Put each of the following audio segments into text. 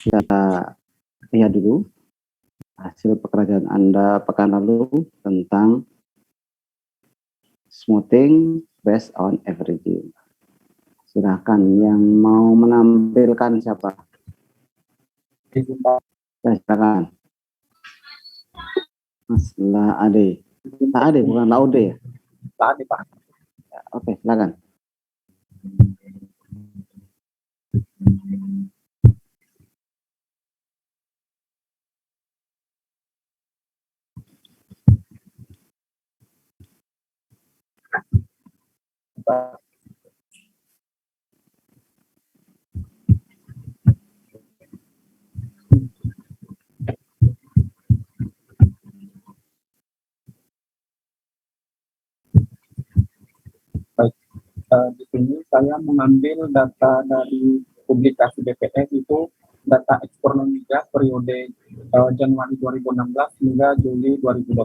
Kita lihat dulu hasil pekerjaan Anda pekan lalu tentang smoothing based on averaging. Silahkan yang mau menampilkan siapa? Ya, silakan. Mas Laade. Laade bukan Laude ya? Laade, Pak. Ya, oke, silakan. Baik, di sini saya mengambil data dari publikasi BPS itu data ekspor non migas periode Januari 2016 hingga Juli 2021.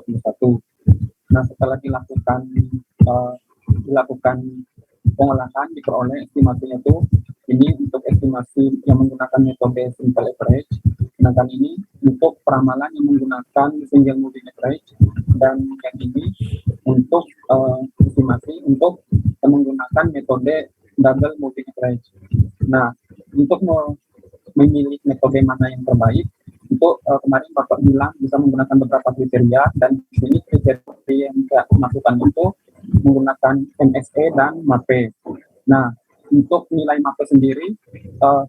Nah, setelah dilakukan pengolahan, diperoleh estimasinya itu ini untuk estimasi yang menggunakan metode simple average, sedangkan ini untuk peramalan yang menggunakan single moving average, dan yang ini untuk estimasi untuk menggunakan metode double moving average. Nah, untuk memilih metode mana yang terbaik, untuk kemarin Bapak bilang bisa menggunakan beberapa kriteria, dan di sini kriteria yang saya masukkan itu menggunakan MSE dan MAPE. Nah, untuk nilai MAPE sendiri,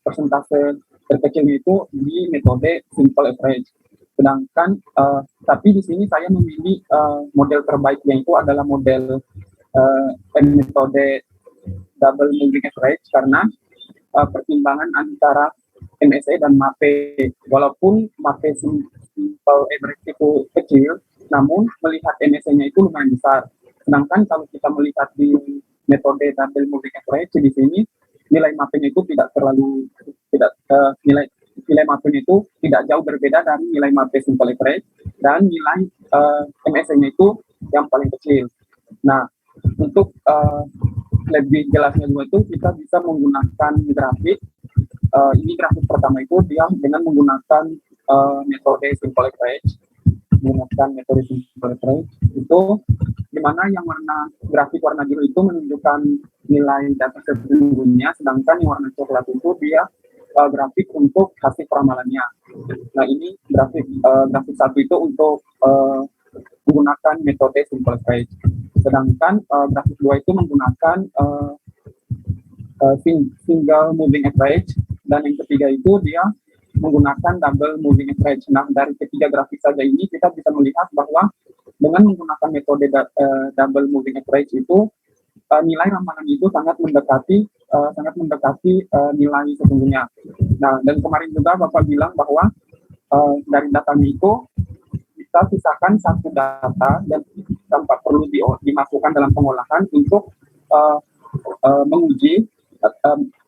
persentase terkecilnya itu di metode simple average. Sedangkan, tapi di sini saya memilih model terbaiknya itu adalah model metode double moving average, karena pertimbangan antara MSE dan MAPE, walaupun MAPE simple average itu kecil, namun melihat MSE-nya itu lumayan besar. Sedangkan kalau kita melihat di metode double moving average, di sini nilai MAPE-nya itu nilai MAPE-nya itu tidak jauh berbeda dari nilai MAPE simple average, dan nilai MSE-nya itu yang paling kecil. Nah, untuk lebih jelasnya juga itu kita bisa menggunakan grafik. Ini grafik pertama itu dia dengan menggunakan metode simple average, itu dimana yang grafik warna biru itu menunjukkan nilai data sesungguhnya, sedangkan yang warna coklat itu dia grafik untuk hasil peramalannya. Nah, ini grafik satu itu untuk menggunakan metode simple average, sedangkan grafik 2 itu menggunakan single moving average, dan yang ketiga itu dia menggunakan double moving average. Nah, dari ketiga grafik saja ini kita bisa melihat bahwa dengan menggunakan metode double moving average itu nilai ramalan itu sangat mendekati nilai sesungguhnya. Nah, dan kemarin juga Bapak bilang bahwa dari datanya itu kita sisakan satu data dan tanpa perlu dimasukkan dalam pengolahan untuk menguji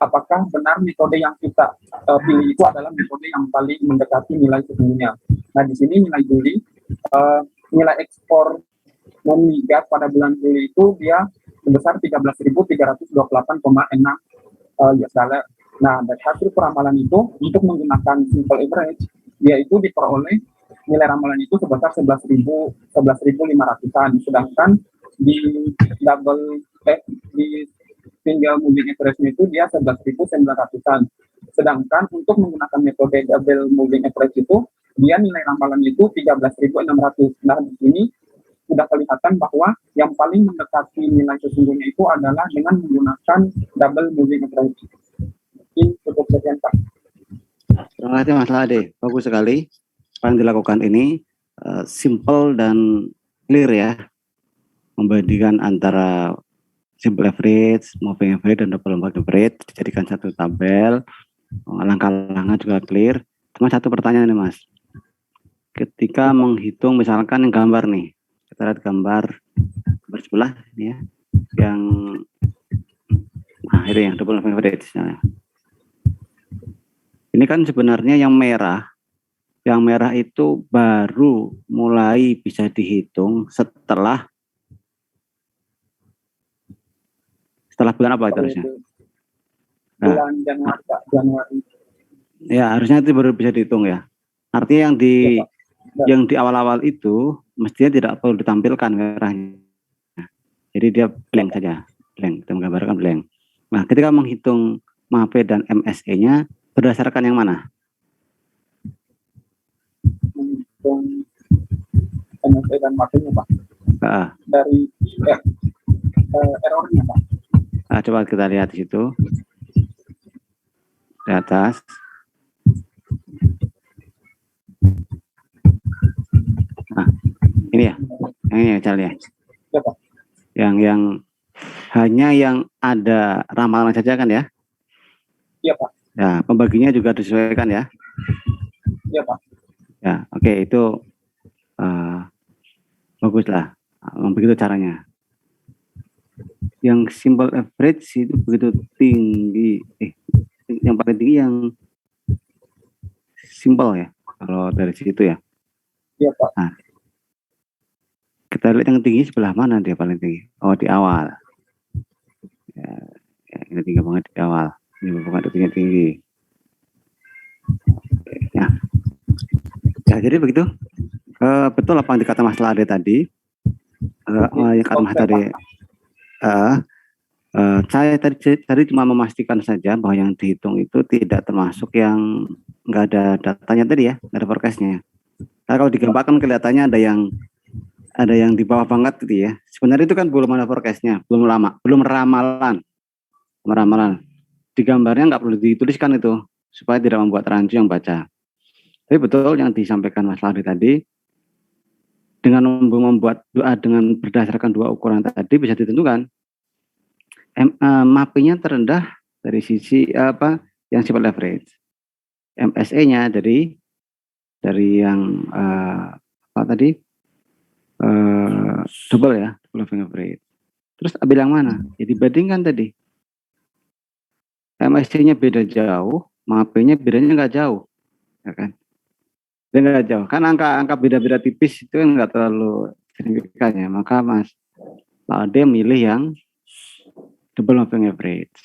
apakah benar metode yang kita pilih itu adalah metode yang paling mendekati nilai sesungguhnya. Nah, di sini nilai Juli, nilai ekspor non migas pada bulan Juli itu dia sebesar 13.328,6 US dollar. Nah, dari hasil peramalan itu untuk menggunakan simple average, dia itu diperoleh nilai ramalan itu sebesar 11.500-an, sedangkan di single moving average itu dia 11.900-an. Sedangkan untuk menggunakan metode double moving average itu dia nilai ramalan itu 13.600. Nah, di sini sudah kelihatan bahwa yang paling mendekati nilai sesungguhnya itu adalah dengan menggunakan double moving average. Ini cukup sekian, Pak. Terima kasih Mas Lade, bagus sekali. Apa yang dilakukan ini simple dan clear ya, membandingkan antara simple average, moving average, dan double moving average, dijadikan satu tabel, langkah-langkah juga clear. Cuma satu pertanyaan nih Mas, ketika menghitung misalkan yang gambar nih, kita lihat gambar sebelah ini ya, yang itu yang double moving average. Ini kan sebenarnya yang merah itu baru mulai bisa dihitung setelah bulan apa itu harusnya? Bulan Januari, Pak. Januari. Ya, harusnya itu baru bisa dihitung ya. Artinya Ya, Pak. yang di awal-awal itu mestinya tidak perlu ditampilkan merahnya. Jadi dia blank saja, blank. Kita menggambarkan blank. Nah, ketika menghitung MAPE dan MSE-nya berdasarkan yang mana? Menghitung MSE dan MAPE-nya, Pak. Dari errornya, Pak. Coba kita lihat di situ. Di atas. Nah, ini ya. Yang ini ya, ya. Ya, Pak. Yang hanya yang ada ramalan saja kan ya? Iya, Pak. Ya, pembaginya juga disesuaikan ya? Iya, Pak. Ya, oke, itu baguslah. Begitu caranya. Yang simple average itu begitu tinggi. Yang paling tinggi yang simple ya, kalau dari situ ya. Iya, Pak. Nah, kita lihat yang tinggi sebelah mana dia paling tinggi? Oh, di awal. Ya, ini tinggi banget di awal. Ini bukan tinggi. Ya. Ya, jadi begitu. Betul apa yang dikata Mas Lade tadi. Yang kata Mas tadi. Saya tadi cuma memastikan saja bahwa yang dihitung itu tidak termasuk yang nggak ada datanya tadi ya, nggak ada forecastnya. Nah, kalau digambarkan kelihatannya ada yang di bawah banget gitu ya. Sebenarnya itu kan belum ada forecastnya, belum ramalan. Di gambarnya nggak perlu dituliskan itu supaya tidak membuat rancu yang baca. Tapi betul yang disampaikan Mas Ladi tadi, dengan membuat doa dengan berdasarkan dua ukuran tadi bisa ditentukan MAP-nya terendah dari sisi yang simple average, MSE-nya dari yang tadi double ya, double average. Terus ambil yang mana? Ya dibandingkan tadi. MSC-nya beda jauh, MAP-nya bedanya nggak jauh, ya kan? Dia nggak jauh. Kan angka beda-beda tipis itu kan nggak terlalu signifikan ya. Maka Mas Lade milih yang double moving average.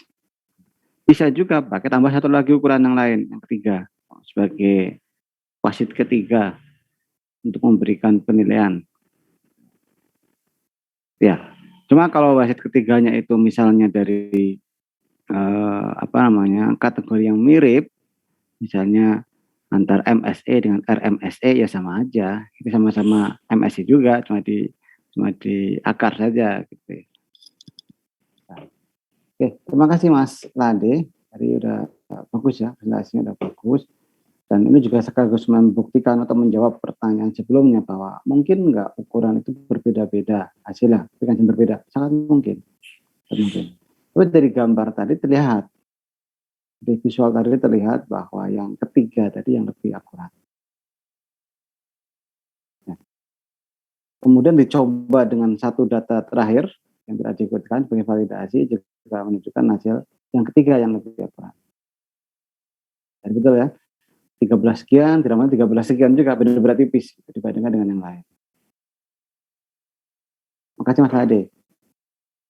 Bisa juga pakai tambah satu lagi ukuran yang lain, yang ketiga, sebagai wasit ketiga untuk memberikan penilaian. Ya, cuma kalau wasit ketiganya itu misalnya dari kategori yang mirip, misalnya antar MSE dengan RMSE ya sama aja, itu sama-sama MSE juga, cuma di akar saja gitu. Oke, terima kasih Mas Lade, tadi udah bagus ya, presentasinya udah bagus, dan ini juga sekaligus membuktikan atau menjawab pertanyaan sebelumnya bahwa mungkin nggak ukuran itu berbeda-beda hasilnya, dengan berbeda, sangat mungkin. Tapi dari gambar tadi terlihat, di visual tadi terlihat bahwa yang ketiga tadi yang lebih akurat. Ya. Kemudian dicoba dengan satu data terakhir yang tidak diikutkan sebagai validasi juga menunjukkan hasil yang ketiga yang lebih akurat. Jadi betul ya, 13 sekian, tidak mana 13 sekian juga benar-benar tipis dibandingkan dengan yang lain. Makasih Mas Ade.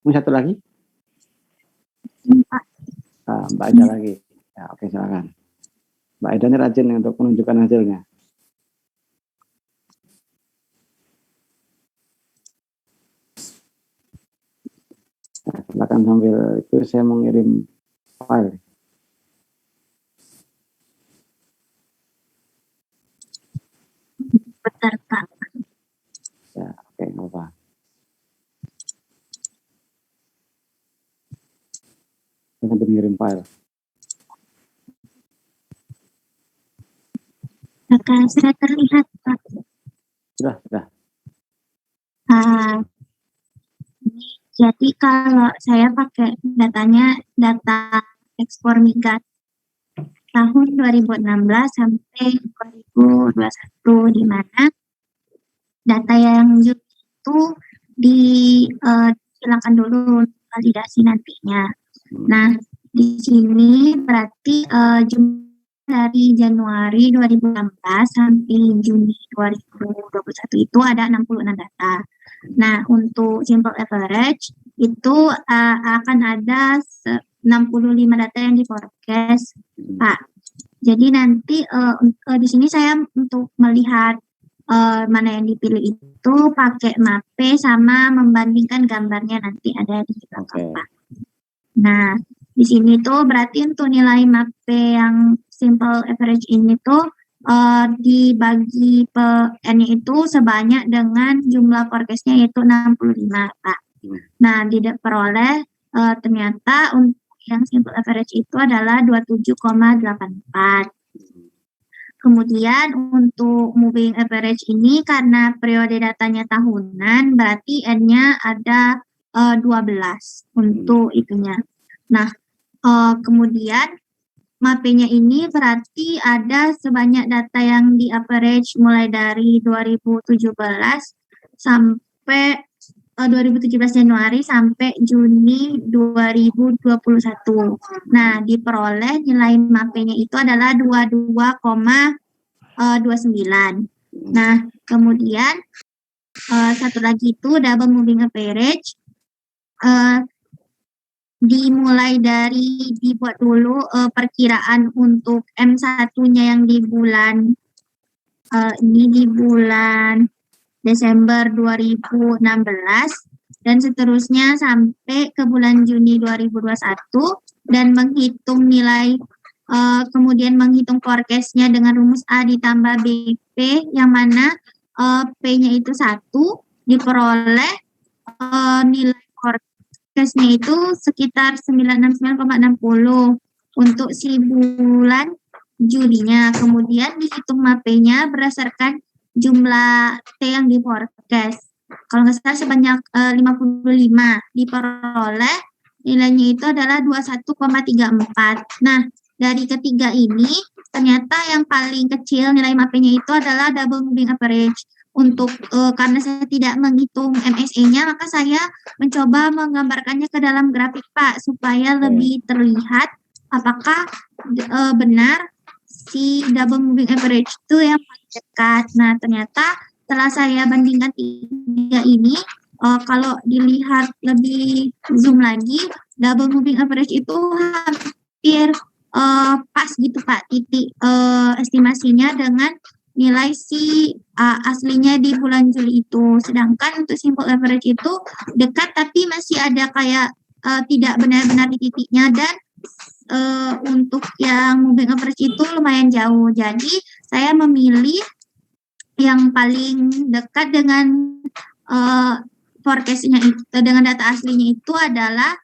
Mau satu lagi? Mbak Ida lagi. Ya, oke, silakan. Mbak Ida ini rajin untuk menunjukkan hasilnya. Nah, silakan sambil itu saya mengirim file. Bentar, Pak. Ya, oke, nggak apa. Saya sambil mengirim file. Oke, sudah terlihat, Pak. Sudah. Jadi kalau saya pakai data ekspor migas tahun 2016 sampai 2021, di mana data yang itu dihilangkan dulu validasi nantinya. Nah, di sini berarti jumlah dari Januari 2016 sampai Juni 2021 itu ada 66 data. Nah, untuk simple average itu akan ada 65 data yang di forecast, Pak. Jadi nanti di sini saya untuk melihat mana yang dipilih itu pakai MAPE sama membandingkan gambarnya nanti ada di belakang Pak. Nah, di sini tuh berarti untuk nilai MAPE yang simple average ini tuh dibagi N-nya itu sebanyak dengan jumlah forecast-nya yaitu 65 Pak. Nah, diperoleh ternyata untuk yang simple average itu adalah 27,84. Kemudian untuk moving average ini karena periode datanya tahunan berarti N-nya ada 12 untuk itunya. Nah, kemudian MAPE-nya ini berarti ada sebanyak data yang di average mulai dari 2017 sampai 2017 Januari sampai Juni 2021. Nah, diperoleh nilai MAPE-nya itu adalah 22,29. Nah, kemudian satu lagi itu double moving average. Dimulai dari dibuat dulu perkiraan untuk M1-nya yang di bulan ini di bulan Desember 2016 dan seterusnya sampai ke bulan Juni 2021 dan menghitung nilai kemudian menghitung forecast-nya dengan rumus A ditambah BP yang mana P-nya itu 1 diperoleh nilai forecast-nya itu sekitar 969,60 untuk si bulan Julinya. Kemudian dihitung MAPE-nya berdasarkan jumlah T yang di forecast. Kalau nggak salah sebanyak 55 diperoleh nilainya itu adalah 21,34. Nah, dari ketiga ini ternyata yang paling kecil nilai MAPE-nya itu adalah double moving average. Untuk karena saya tidak menghitung MSE-nya, maka saya mencoba menggambarkannya ke dalam grafik Pak supaya lebih terlihat apakah benar si double moving average itu yang paling dekat. Nah, ternyata setelah saya bandingkan tiga ini, kalau dilihat lebih zoom lagi, double moving average itu hampir pas gitu Pak titik estimasinya dengan nilai si aslinya di bulan Juli itu. Sedangkan untuk simple average itu dekat tapi masih ada kayak tidak benar-benar di titiknya dan untuk yang moving average itu lumayan jauh. Jadi saya memilih yang paling dekat dengan forecast-nya itu dengan data aslinya itu adalah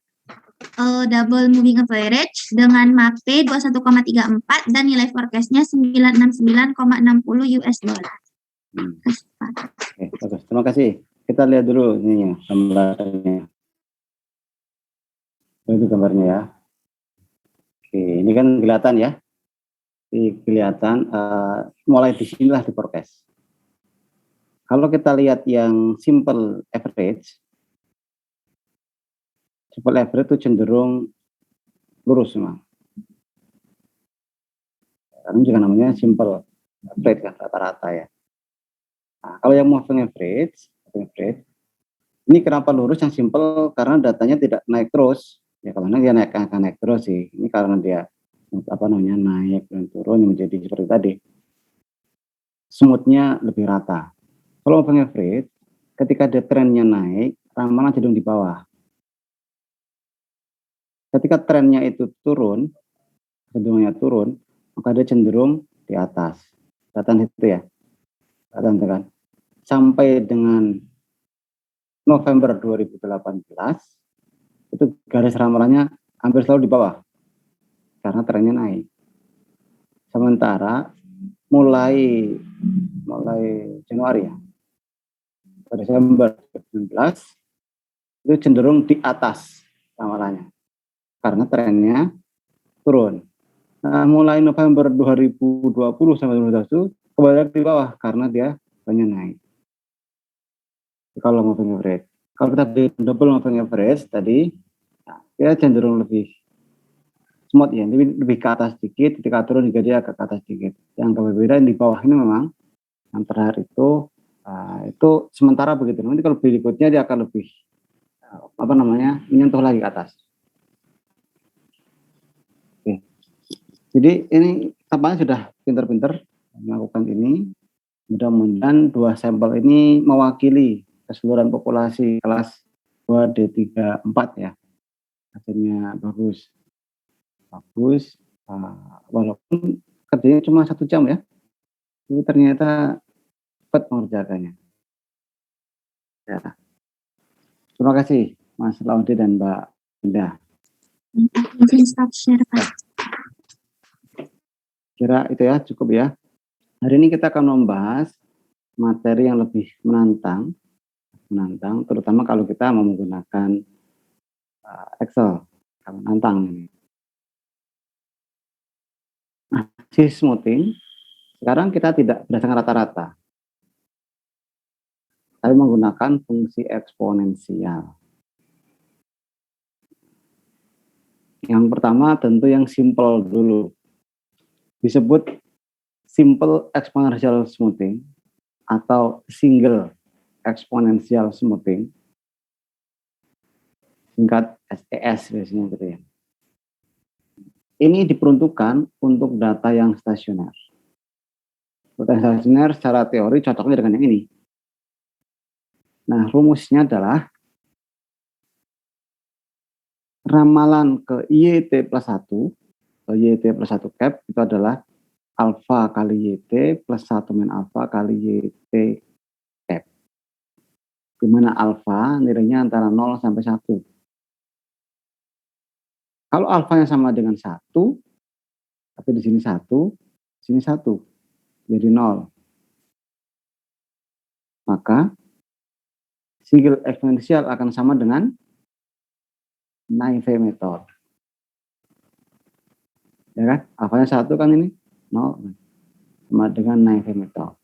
double moving average dengan MAPE 21,34 dan nilai forecast-nya 969,60 US dollar. Oke, bagus. Terima kasih. Kita lihat dulu ininya gambarnya. Itu gambarnya ya. Oke, ini kan kelihatan ya. Ini kelihatan mulai di sinilah di forecast. Kalau kita lihat yang simple average itu cenderung lurus memang. Karena juga namanya simple average kan rata-rata ya. Nah, kalau yang moving average, ini kenapa lurus yang simple? Karena datanya tidak naik terus. Ya kalau dia akan naik terus sih. Ini karena dia naik dan turun yang menjadi seperti tadi. Smoothnya lebih rata. Kalau moving average, ketika ada trennya naik, ramalan cenderung di bawah. Ketika trennya itu turun, cenderungnya turun, maka dia cenderung di atas. Kelihatan itu ya. Kelihatan kan? Sampai dengan November 2018, itu garis ramalannya hampir selalu di bawah. Karena trennya naik. Sementara mulai Januari ya, Desember 2019 itu cenderung di atas ramalannya karena trennya turun. Nah, mulai November 2020 sampai 2021 kembali di bawah karena dia trennya naik. Kalau moving average, kalau kita double moving average tadi, nah, dia cenderung lebih smooth ya, lebih ke atas sedikit, ketika turun juga dia agak ke atas sedikit. Yang berbeda di bawah ini memang yang terakhir itu sementara begitu. Nanti kalau berikutnya dia akan lebih menyentuh lagi ke atas. Oke. Jadi ini tampaknya sudah pinter-pinter melakukan ini. Mudah-mudahan 2 sampel ini mewakili keseluruhan populasi kelas 2 D3 4 ya. Hasilnya bagus. Bagus, walaupun kerjanya cuma 1 jam ya, tapi ternyata cepat mengerjakannya. Ya. Terima kasih Mas Laude dan Mbak Indah. Izin stop share, Pak. Kira itu ya, cukup ya. Hari ini kita akan membahas materi yang lebih menantang, terutama kalau kita menggunakan Excel, menantang ini. Nah, si smoothing, sekarang kita tidak berdasarkan rata-rata, tapi menggunakan fungsi eksponensial. Yang pertama tentu yang simple dulu, disebut simple exponential smoothing atau single exponential smoothing, singkat SES biasanya gitu ya. Ini diperuntukkan untuk data yang stasioner. Data yang stasioner secara teori cocoknya dengan yang ini. Nah, rumusnya adalah ramalan ke YT plus 1, atau YT plus 1 cap, itu adalah alfa kali YT plus 1 min alfa kali YT cap. Di mana alfa nilainya antara 0 sampai 1. Kalau alfanya sama dengan 1, tapi di sini 1, di sini 1, jadi 0. Maka single eksponensial akan sama dengan Naive method. Ya kan? Alfanya 1 kan ini, 0. Sama dengan Naive method.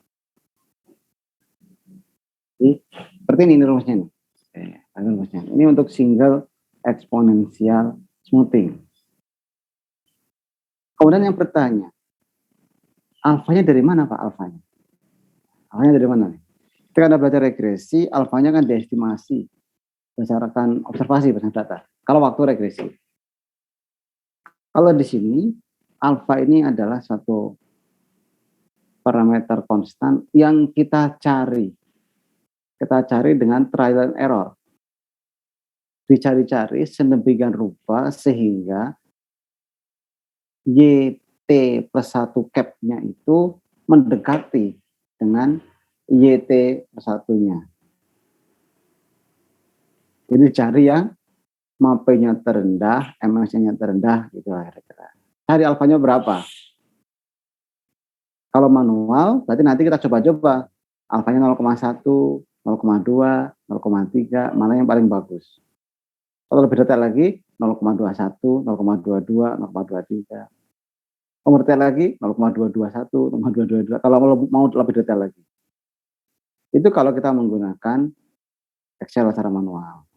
Jadi, seperti ini rumusnya nih. Ini untuk single eksponensial smoothing. Kemudian yang bertanya, alfanya dari mana Pak alfanya? Alfanya dari mana nih? Ketika Anda belajar regresi, alfanya kan diestimasi berdasarkan observasi, berdasarkan data. Kalau waktu regresi. Kalau di sini, alfa ini adalah satu parameter konstan yang kita cari. Kita cari dengan trial and error. Dicari-cari sedemikian rupa sehingga YT plus 1 cap-nya itu mendekati dengan YT plus 1-nya. Jadi cari yang MAP-nya terendah, MSI-nya terendah, gitu kira-kira. Cari alfanya berapa? Kalau manual, berarti nanti kita coba-coba. Alfanya 0,1, 0,2, 0,3, mana yang paling bagus. Kalau lebih detail lagi, 0,21, 0,22, 0,23. Kalau detail lagi, 0,221, 0,222. Kalau mau lebih detail lagi. Itu kalau kita menggunakan Excel secara manual.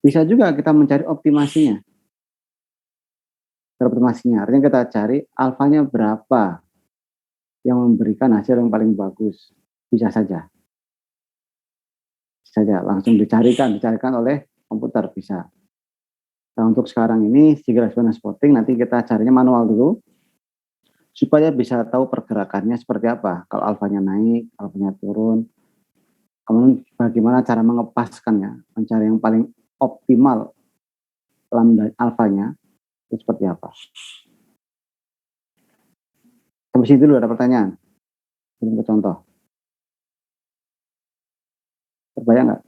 Bisa juga kita mencari optimasinya. Optimasinya, artinya kita cari alfanya berapa yang memberikan hasil yang paling bagus. Bisa saja. Bisa saja, langsung dicarikan oleh komputer, bisa. Nah, untuk sekarang ini, single exponential smoothing, nanti kita carinya manual dulu, supaya bisa tahu pergerakannya seperti apa. Kalau alfanya naik, alfanya turun, kemudian bagaimana cara mengepaskannya, mencari yang paling optimal lambda alfanya, itu seperti apa. Sampai sini dulu ada pertanyaan? Untuk contoh. Terbayang nggak?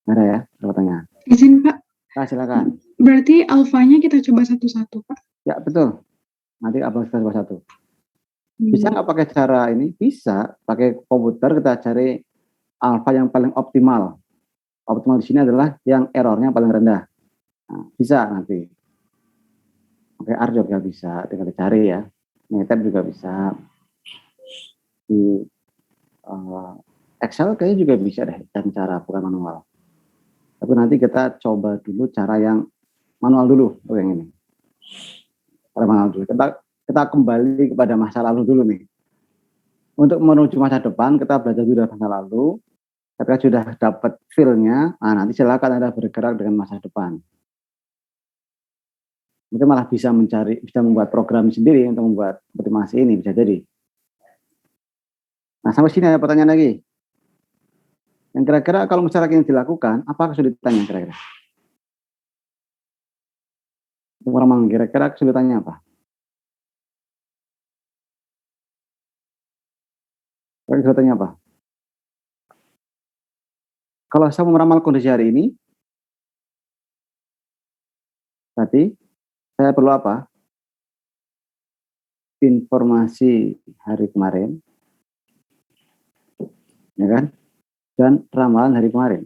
Nggak ada ya, ada pertanyaan. Izin Pak. Nah, silakan. Berarti alfanya kita coba satu-satu Pak? Ya betul. Nanti apa kita coba satu. Bisa nggak pakai cara ini? Bisa. Pakai komputer kita cari alfa yang paling optimal. Optimal di sini adalah yang errornya paling rendah. Nah, bisa nanti. Pakai R juga bisa. Tinggal dicari ya. Tab juga bisa. Di Excel kayaknya juga bisa deh. Dan cara bukan manual. Tapi nanti kita coba dulu cara yang manual dulu untuk yang ini. Cara manual dulu. Kita kembali kepada masa lalu dulu nih. Untuk menuju masa depan, kita belajar dulu dari masa lalu. Ketika sudah dapat feel-nya, nah nanti silakan Anda bergerak dengan masa depan. Mungkin malah bisa membuat program sendiri untuk membuat optimasi ini, bisa jadi. Nah, sampai sini ada pertanyaan lagi. Yang kira-kira kalau misalnya ini dilakukan, apa kesulitannya kira-kira? Orang kira-kira kesulitannya apa? Kesulitannya apa? Kalau saya meramal kondisi hari ini, berarti saya perlu apa? Informasi hari kemarin, ya kan? Dan ramalan hari kemarin.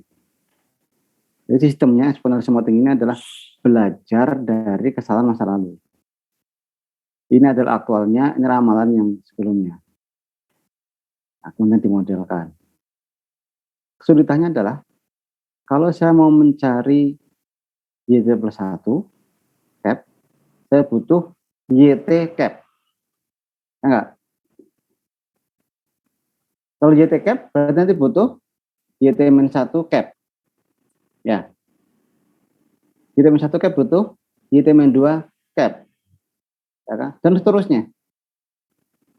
Jadi sistemnya exponential smoothing ini adalah belajar dari kesalahan masa lalu. Ini adalah aktualnya, ini ramalan yang sebelumnya. Kemudian dimodelkan. Kesulitannya adalah kalau saya mau mencari YT plus 1 cap, saya butuh YT cap. Ya enggak? Kalau YT cap berarti nanti butuh YT min 1 cap. Ya. YT min 1 cap butuh YT min 2 cap. Ya kan? Dan seterusnya.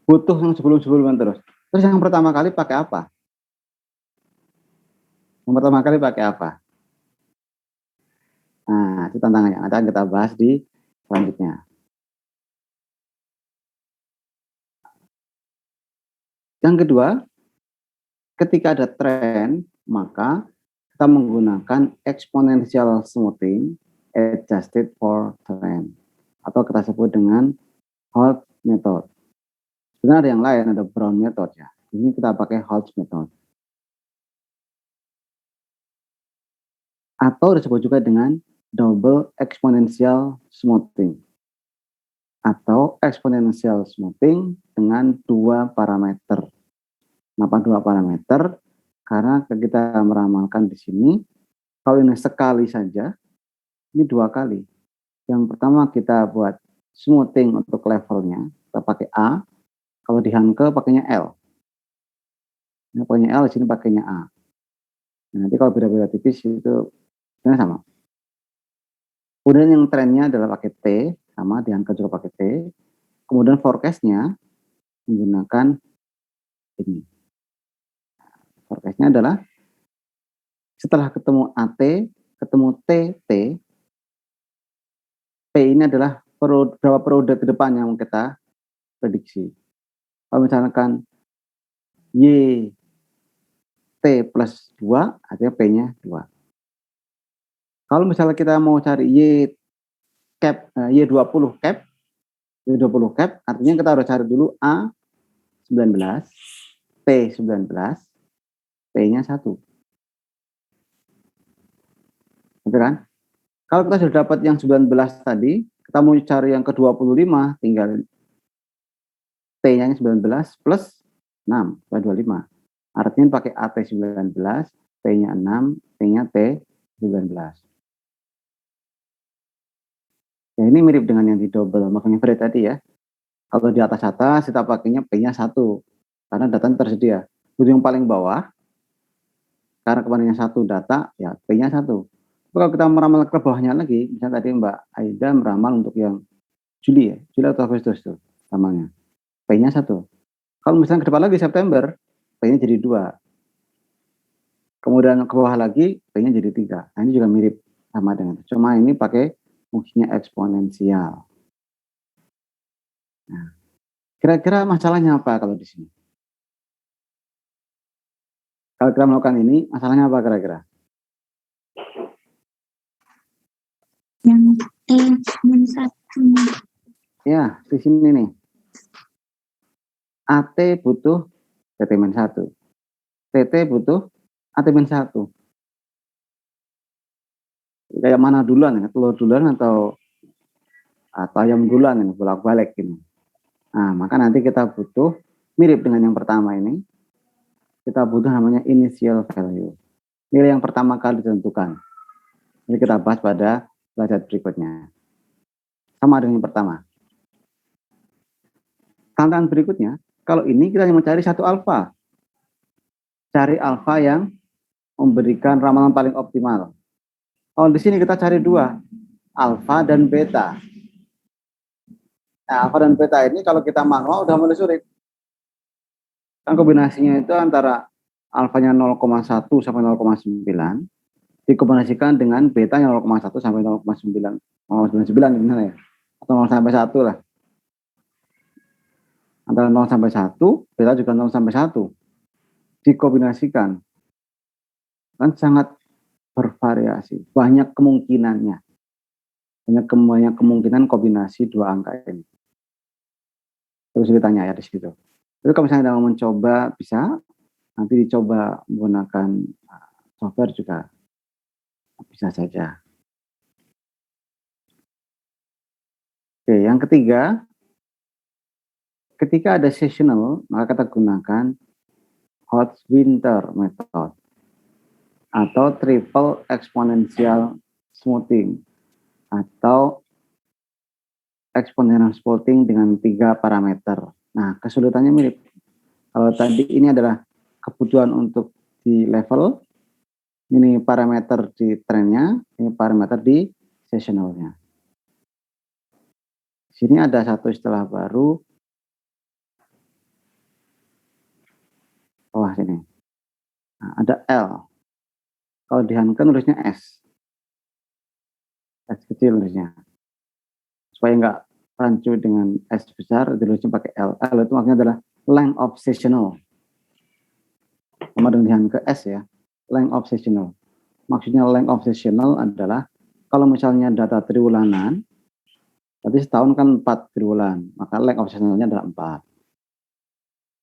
Butuh yang sebelum-sebelumnya terus. Terus yang pertama kali pakai apa? Yang pertama kali pakai apa? Nah, itu tantangannya. Akan kita bahas di selanjutnya. Yang kedua, ketika ada tren, maka kita menggunakan exponential smoothing adjusted for trend, atau kita sebut dengan Holtz method. Sebenarnya ada yang lain, ada Brown method ya. Ini kita pakai Holtz method. Atau disebut juga dengan double exponential smoothing, atau exponential smoothing dengan 2 parameter. Kenapa 2 parameter? Karena kita meramalkan di sini, kalau ini sekali saja, ini 2 kali. Yang pertama kita buat smoothing untuk levelnya, kita pakai A. Kalau di Hanke pakainya L. Ini pakainya L, di sini pakainya A. Nah, nanti kalau beda-beda tipis itu sebenarnya sama. Kemudian yang trennya adalah pakai T, sama di Hanke juga pakai T. Kemudian forecast-nya menggunakan ini. Forecast-nya adalah setelah ketemu AT, ketemu TT, P ini adalah berapa periode ke depan yang kita prediksi. Kalau misalkan Y T plus 2, artinya P-nya 2. Kalau misalnya kita mau cari Y cap, Y20 cap, Y20 cap, artinya kita harus cari dulu A19, P19, P-nya 1. Betul kan? Kalau kita sudah dapat yang 19 tadi, kita mau cari yang ke-25, tinggal T-nya 19 plus 6, 25. Artinya pakai AT19, T-nya 6, T-nya T19. Ya, ini mirip dengan yang di double makanya free tadi ya. Kalau di atas kita pakainya P-nya 1, karena datanya tersedia. Untuk yang paling bawah, karena kemarinnya 1 data, ya P-nya 1. Kalau kita meramal ke bawahnya lagi, misalnya tadi Mbak Aida meramal untuk yang Juli atau Agustus tuh namanya. P-nya 1. Kalau misalnya ke depan lagi September, P-nya jadi 2. Kemudian ke bawah lagi, P-nya jadi 3. Nah, ini juga mirip sama dengan itu. Cuma ini pakai fungsinya eksponensial. Nah, kira-kira masalahnya apa kalau di sini? Kalau kita melakukan ini, masalahnya apa kira-kira? Yang T-1. Ya, di sini nih. AT butuh TT-1. TT butuh AT-1. Kayak mana duluan ya? Telur duluan atau ayam duluan ini, bolak-balik ini. Nah, maka nanti kita butuh mirip dengan yang pertama ini. Kita butuh namanya initial value. Nilai yang pertama kali ditentukan. Ini kita bahas pada slide berikutnya. Sama dengan yang pertama. Tantangan berikutnya, kalau ini kita mencari satu alfa. Cari alfa yang memberikan ramalan paling optimal. Kalau di sini kita cari 2, alfa dan beta. Nah, alfa dan beta ini kalau kita manual udah mulai sulit. Kan kombinasinya itu antara alfanya 0,1 sampai 0,9 dikombinasikan dengan betanya 0,1 sampai 0,99 misalnya ya. Atau 0 sampai 1 lah. Antara 0 sampai 1, beta juga 0 sampai 1. Dikombinasikan. Kan sangat bervariasi. Banyak kemungkinannya. Banyak kemungkinan kombinasi dua angka ini. Terus ditanya ya di situ. Tapi kalau misalnya mau mencoba, bisa. Nanti dicoba menggunakan software juga bisa saja. Oke, yang ketiga, ketika ada seasonal, maka kita gunakan hot winter method atau triple exponential smoothing atau exponential smoothing dengan 3 parameter. Nah, kesulitannya mirip. Kalau tadi ini adalah kebutuhan untuk di level, ini parameter di trennya, ini parameter di seasonalnya. Di sini ada satu istilah baru. Wah, sini. Nah, ada L. Kalau di Hanken nulisnya S. S kecil nulisnya. Supaya nggak rancu dengan S besar, tulisnya pakai L. L itu maksudnya adalah length of seasonal. Sama dengan ke S ya, length of seasonal. Maksudnya length of seasonal adalah kalau misalnya data triwulanan, berarti setahun kan 4 triwulan, maka length of seasonalnya adalah 4.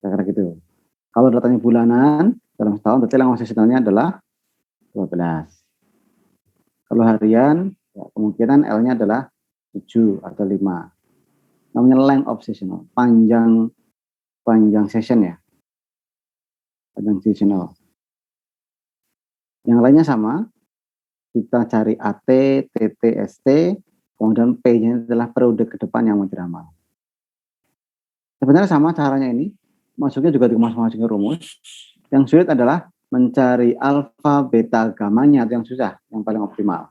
Kira-kira gitu. Kalau datanya bulanan, dalam setahun berarti length of seasonalnya adalah 12. Kalau harian, ya, kemungkinan L-nya adalah 7 atau 5. Namanya length of seasonal, panjang session ya. Panjang seasonal. Yang lainnya sama, kita cari AT, TT, ST, kemudian P-nya adalah periode ke depan yang mau diramal. Sebenarnya sama caranya ini, masuknya juga dimasukin rumus. Yang sulit adalah mencari alfa, beta, gamanya yang susah, yang paling optimal.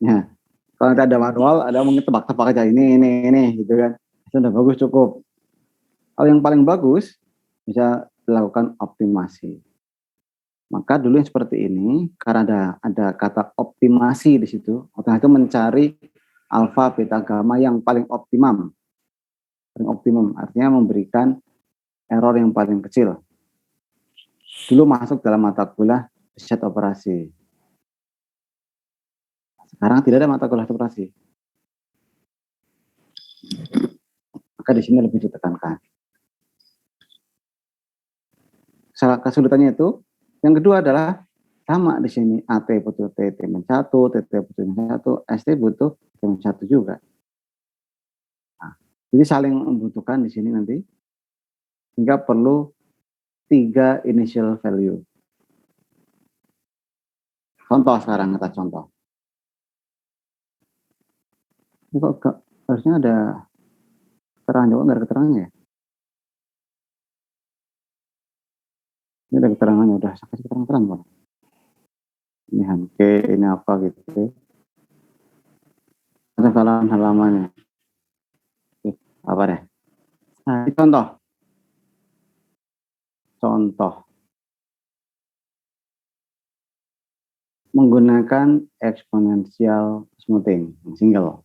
Ya, kalau ada manual, ada mungkin tebak-tebak aja ini, gitu kan. Itu udah bagus cukup. Kalau yang paling bagus bisa dilakukan optimasi. Maka dulu yang seperti ini, karena ada kata optimasi di situ, otomatis itu mencari alfa, beta, gamma yang paling optimum. Paling optimum artinya memberikan error yang paling kecil. Dulu masuk dalam mata kuliah riset operasi. Sekarang tidak ada mata kuliah operasi. Maka di sini lebih ditekankan. Kesulitannya itu, yang kedua adalah sama di sini AT butuh TT-1, TT butuh 1, ST butuh TT-1 juga. Nah, jadi saling membutuhkan di sini nanti, sehingga perlu 3 initial value. Contoh sekarang kita contoh. Ini kok harusnya ada keterangan, jawab nggak ada keterangannya ya? Ini ada keterangannya, udah kasih keterangan Pak. Ini Hanke, ini apa gitu. Ada halamannya. Apa deh? Nah, ini contoh. Menggunakan exponential smoothing, single.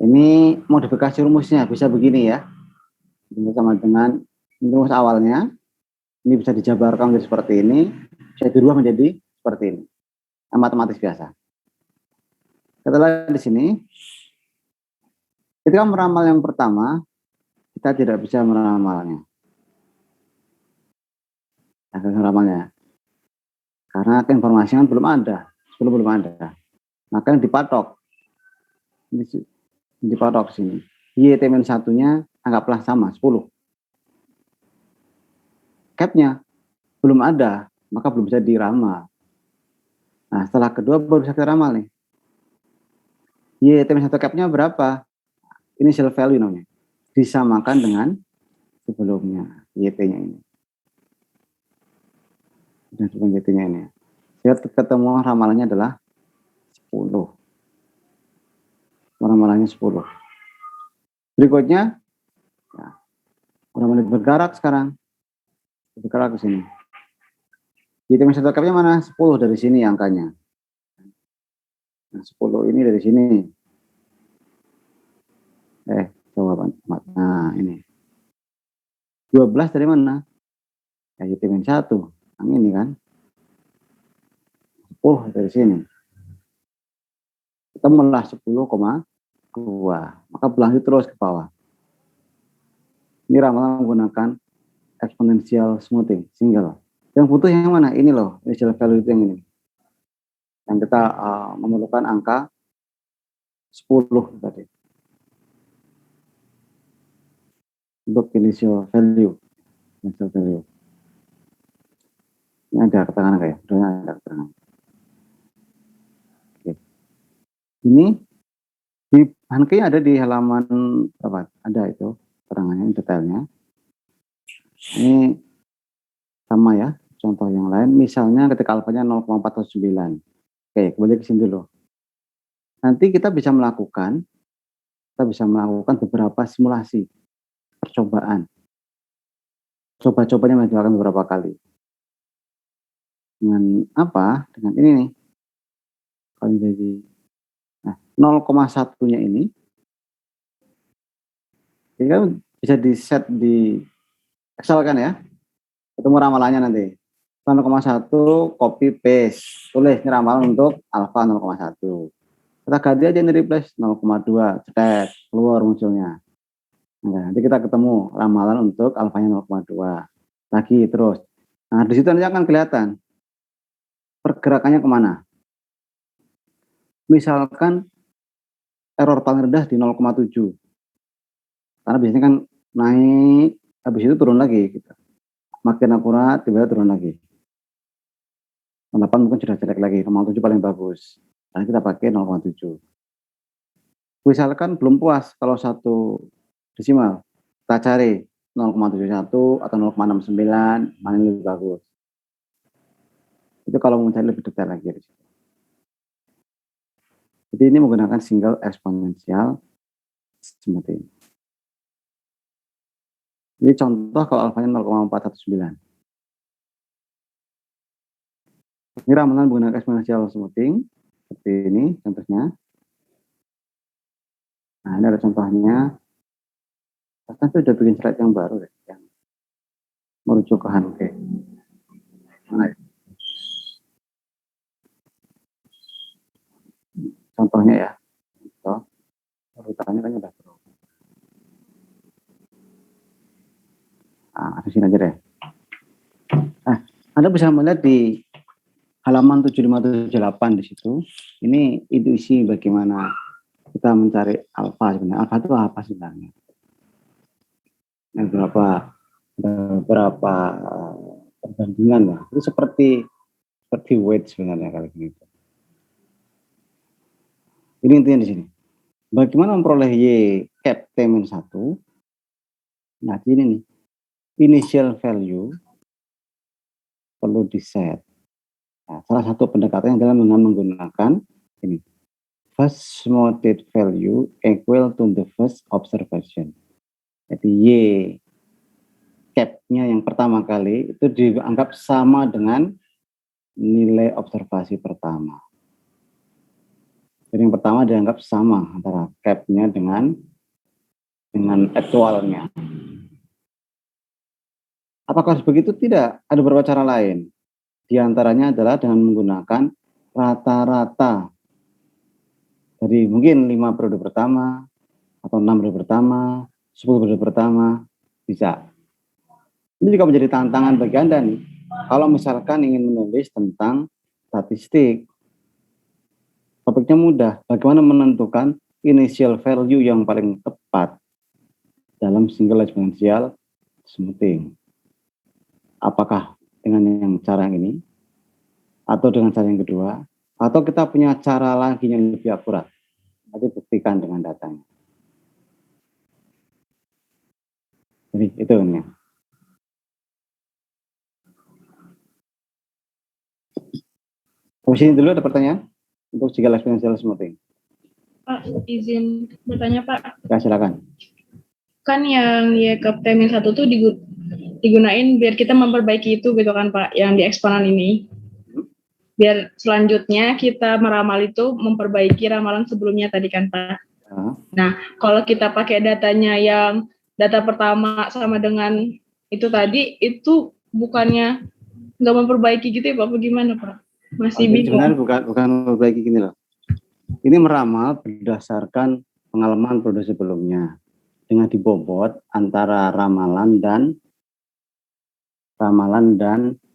Ini modifikasi rumusnya bisa begini ya. Sama dengan rumus awalnya, ini bisa dijabarkan menjadi seperti ini, bisa dirubah menjadi seperti ini. Matematis biasa. Kita lihat di sini. Ketika meramal yang pertama, kita tidak bisa meramalnya. Meramalnya. Karena informasinya belum ada. Belum ada. Maka yang dipatok. Dipatok sini. YT-1-nya anggaplah sama, 10. Cap-nya belum ada, maka belum bisa diramal. Nah, setelah kedua baru bisa diramal nih. YT-1 cap-nya berapa? Initial value namanya. Disamakan dengan sebelumnya, YT-nya ini. Dan sebelum YT-nya ini. Lihat ketemu ramalannya adalah 10. Ramalannya 10. Berikutnya, ya, udah mulai bergerak sekarang. Bergerak ke sini. Dimensional cap-nya mana? 10 dari sini angkanya. Nah, 10 ini dari sini. Coba Pak. Nah, ini. 12 dari mana? Ya, dimensi 1. Yang ini kan. 10 dari sini. Ketemulah 10,2. Maka berlanjut terus ke bawah. Ini ramalan menggunakan exponential smoothing, single. Yang butuh yang mana? Ini loh, initial value itu yang ini. Yang kita memerlukan angka 10 tadi. Untuk initial value. Initial value. Ini ada keterangan kayak, ada keterangan. Oke. Ini di Hankey ada di halaman berapa? Ada itu keterangannya, detailnya. Ini sama ya, contoh yang lain. Misalnya ketika alfanya 0,409. Oke, kembali ke sini dulu. Nanti kita bisa melakukan beberapa simulasi, percobaan. Coba-cobanya dilakukan beberapa kali. Dengan apa? Dengan ini nih. Kalau jadi 0,1-nya ini kan bisa di set di Excel kan ya. Ketemu ramalannya nanti. 0,1 copy paste. Tulis ini ramalan untuk alfa 0,1. Kita ganti aja ini replace 0,2, cetek, keluar munculnya. Nah, nanti kita ketemu ramalan untuk alfanya 0,2. Lagi terus. Nah, di situ nanti akan kelihatan pergerakannya kemana. Misalkan error paling rendah di 0,7. Karena biasanya kan naik, habis itu turun lagi. Gitu. Makin akurat, tiba-tiba turun lagi. 8 mungkin sudah jelek lagi, 0,7 paling bagus. Nah, kita pakai 0,7. Misalkan belum puas kalau satu desimal, kita cari 0,71 atau 0,69, mana yang lebih bagus. Itu kalau mau mencari lebih detail lagi. Jadi ini menggunakan single exponential smoothing. Ini contoh kalau alfanya 0,419. Ini ramalan menggunakan exponential smoothing. Seperti ini contohnya. Nah, ini ada contohnya. Bahkan itu sudah bikin slide yang baru deh, yang merujuk ke Hankey. Nah, contohnya ya. Contoh. Urutannya kan udah perlu. Nah, di sini aja deh. Nah, Anda bisa melihat di halaman 7578 di situ. Ini intuisi bagaimana kita mencari alfa sebenarnya. Alfa itu apa sebenarnya? Nah, beberapa perbandingan ya. Itu seperti weight sebenarnya kalau gitu. Ini intinya di sini. Bagaimana memperoleh Y cap T-1? Nah, ini nih. Initial value perlu di set. Nah, salah satu pendekatan adalah dengan menggunakan ini. First smoothed value equal to the first observation. Jadi Y cap-nya yang pertama kali itu dianggap sama dengan nilai observasi pertama. Jadi yang pertama dianggap sama antara cap-nya dengan aktualnya. Apakah begitu? Tidak. Ada beberapa cara lain. Di antaranya adalah dengan menggunakan rata-rata dari mungkin 5 periode pertama atau 6 periode pertama, 10 periode pertama, bisa. Ini juga menjadi tantangan bagi Anda nih. Kalau misalkan ingin menulis tentang statistik, topiknya mudah. Bagaimana menentukan initial value yang paling tepat dalam single exponential smoothing? Apakah dengan yang cara ini, atau dengan cara yang kedua, atau kita punya cara lagi yang lebih akurat? Nanti buktikan dengan datanya. Jadi itu ini. Sampai sini dulu ada pertanyaan untuk single exponential smoothing. Pak, izin bertanya Pak. Ya, silakan. Kan yang YKP-1 tuh digunain biar kita memperbaiki itu gitu kan Pak, yang di eksponan ini. Biar selanjutnya kita meramal itu memperbaiki ramalan sebelumnya tadi kan Pak. Nah, kalau kita pakai datanya yang data pertama sama dengan itu tadi, itu bukannya nggak memperbaiki gitu ya Pak, bagaimana Pak? Masih bingung. Sebenarnya bukan memperbaiki gini loh. Ini meramal berdasarkan pengalaman produksi sebelumnya dengan dibobot antara ramalan dan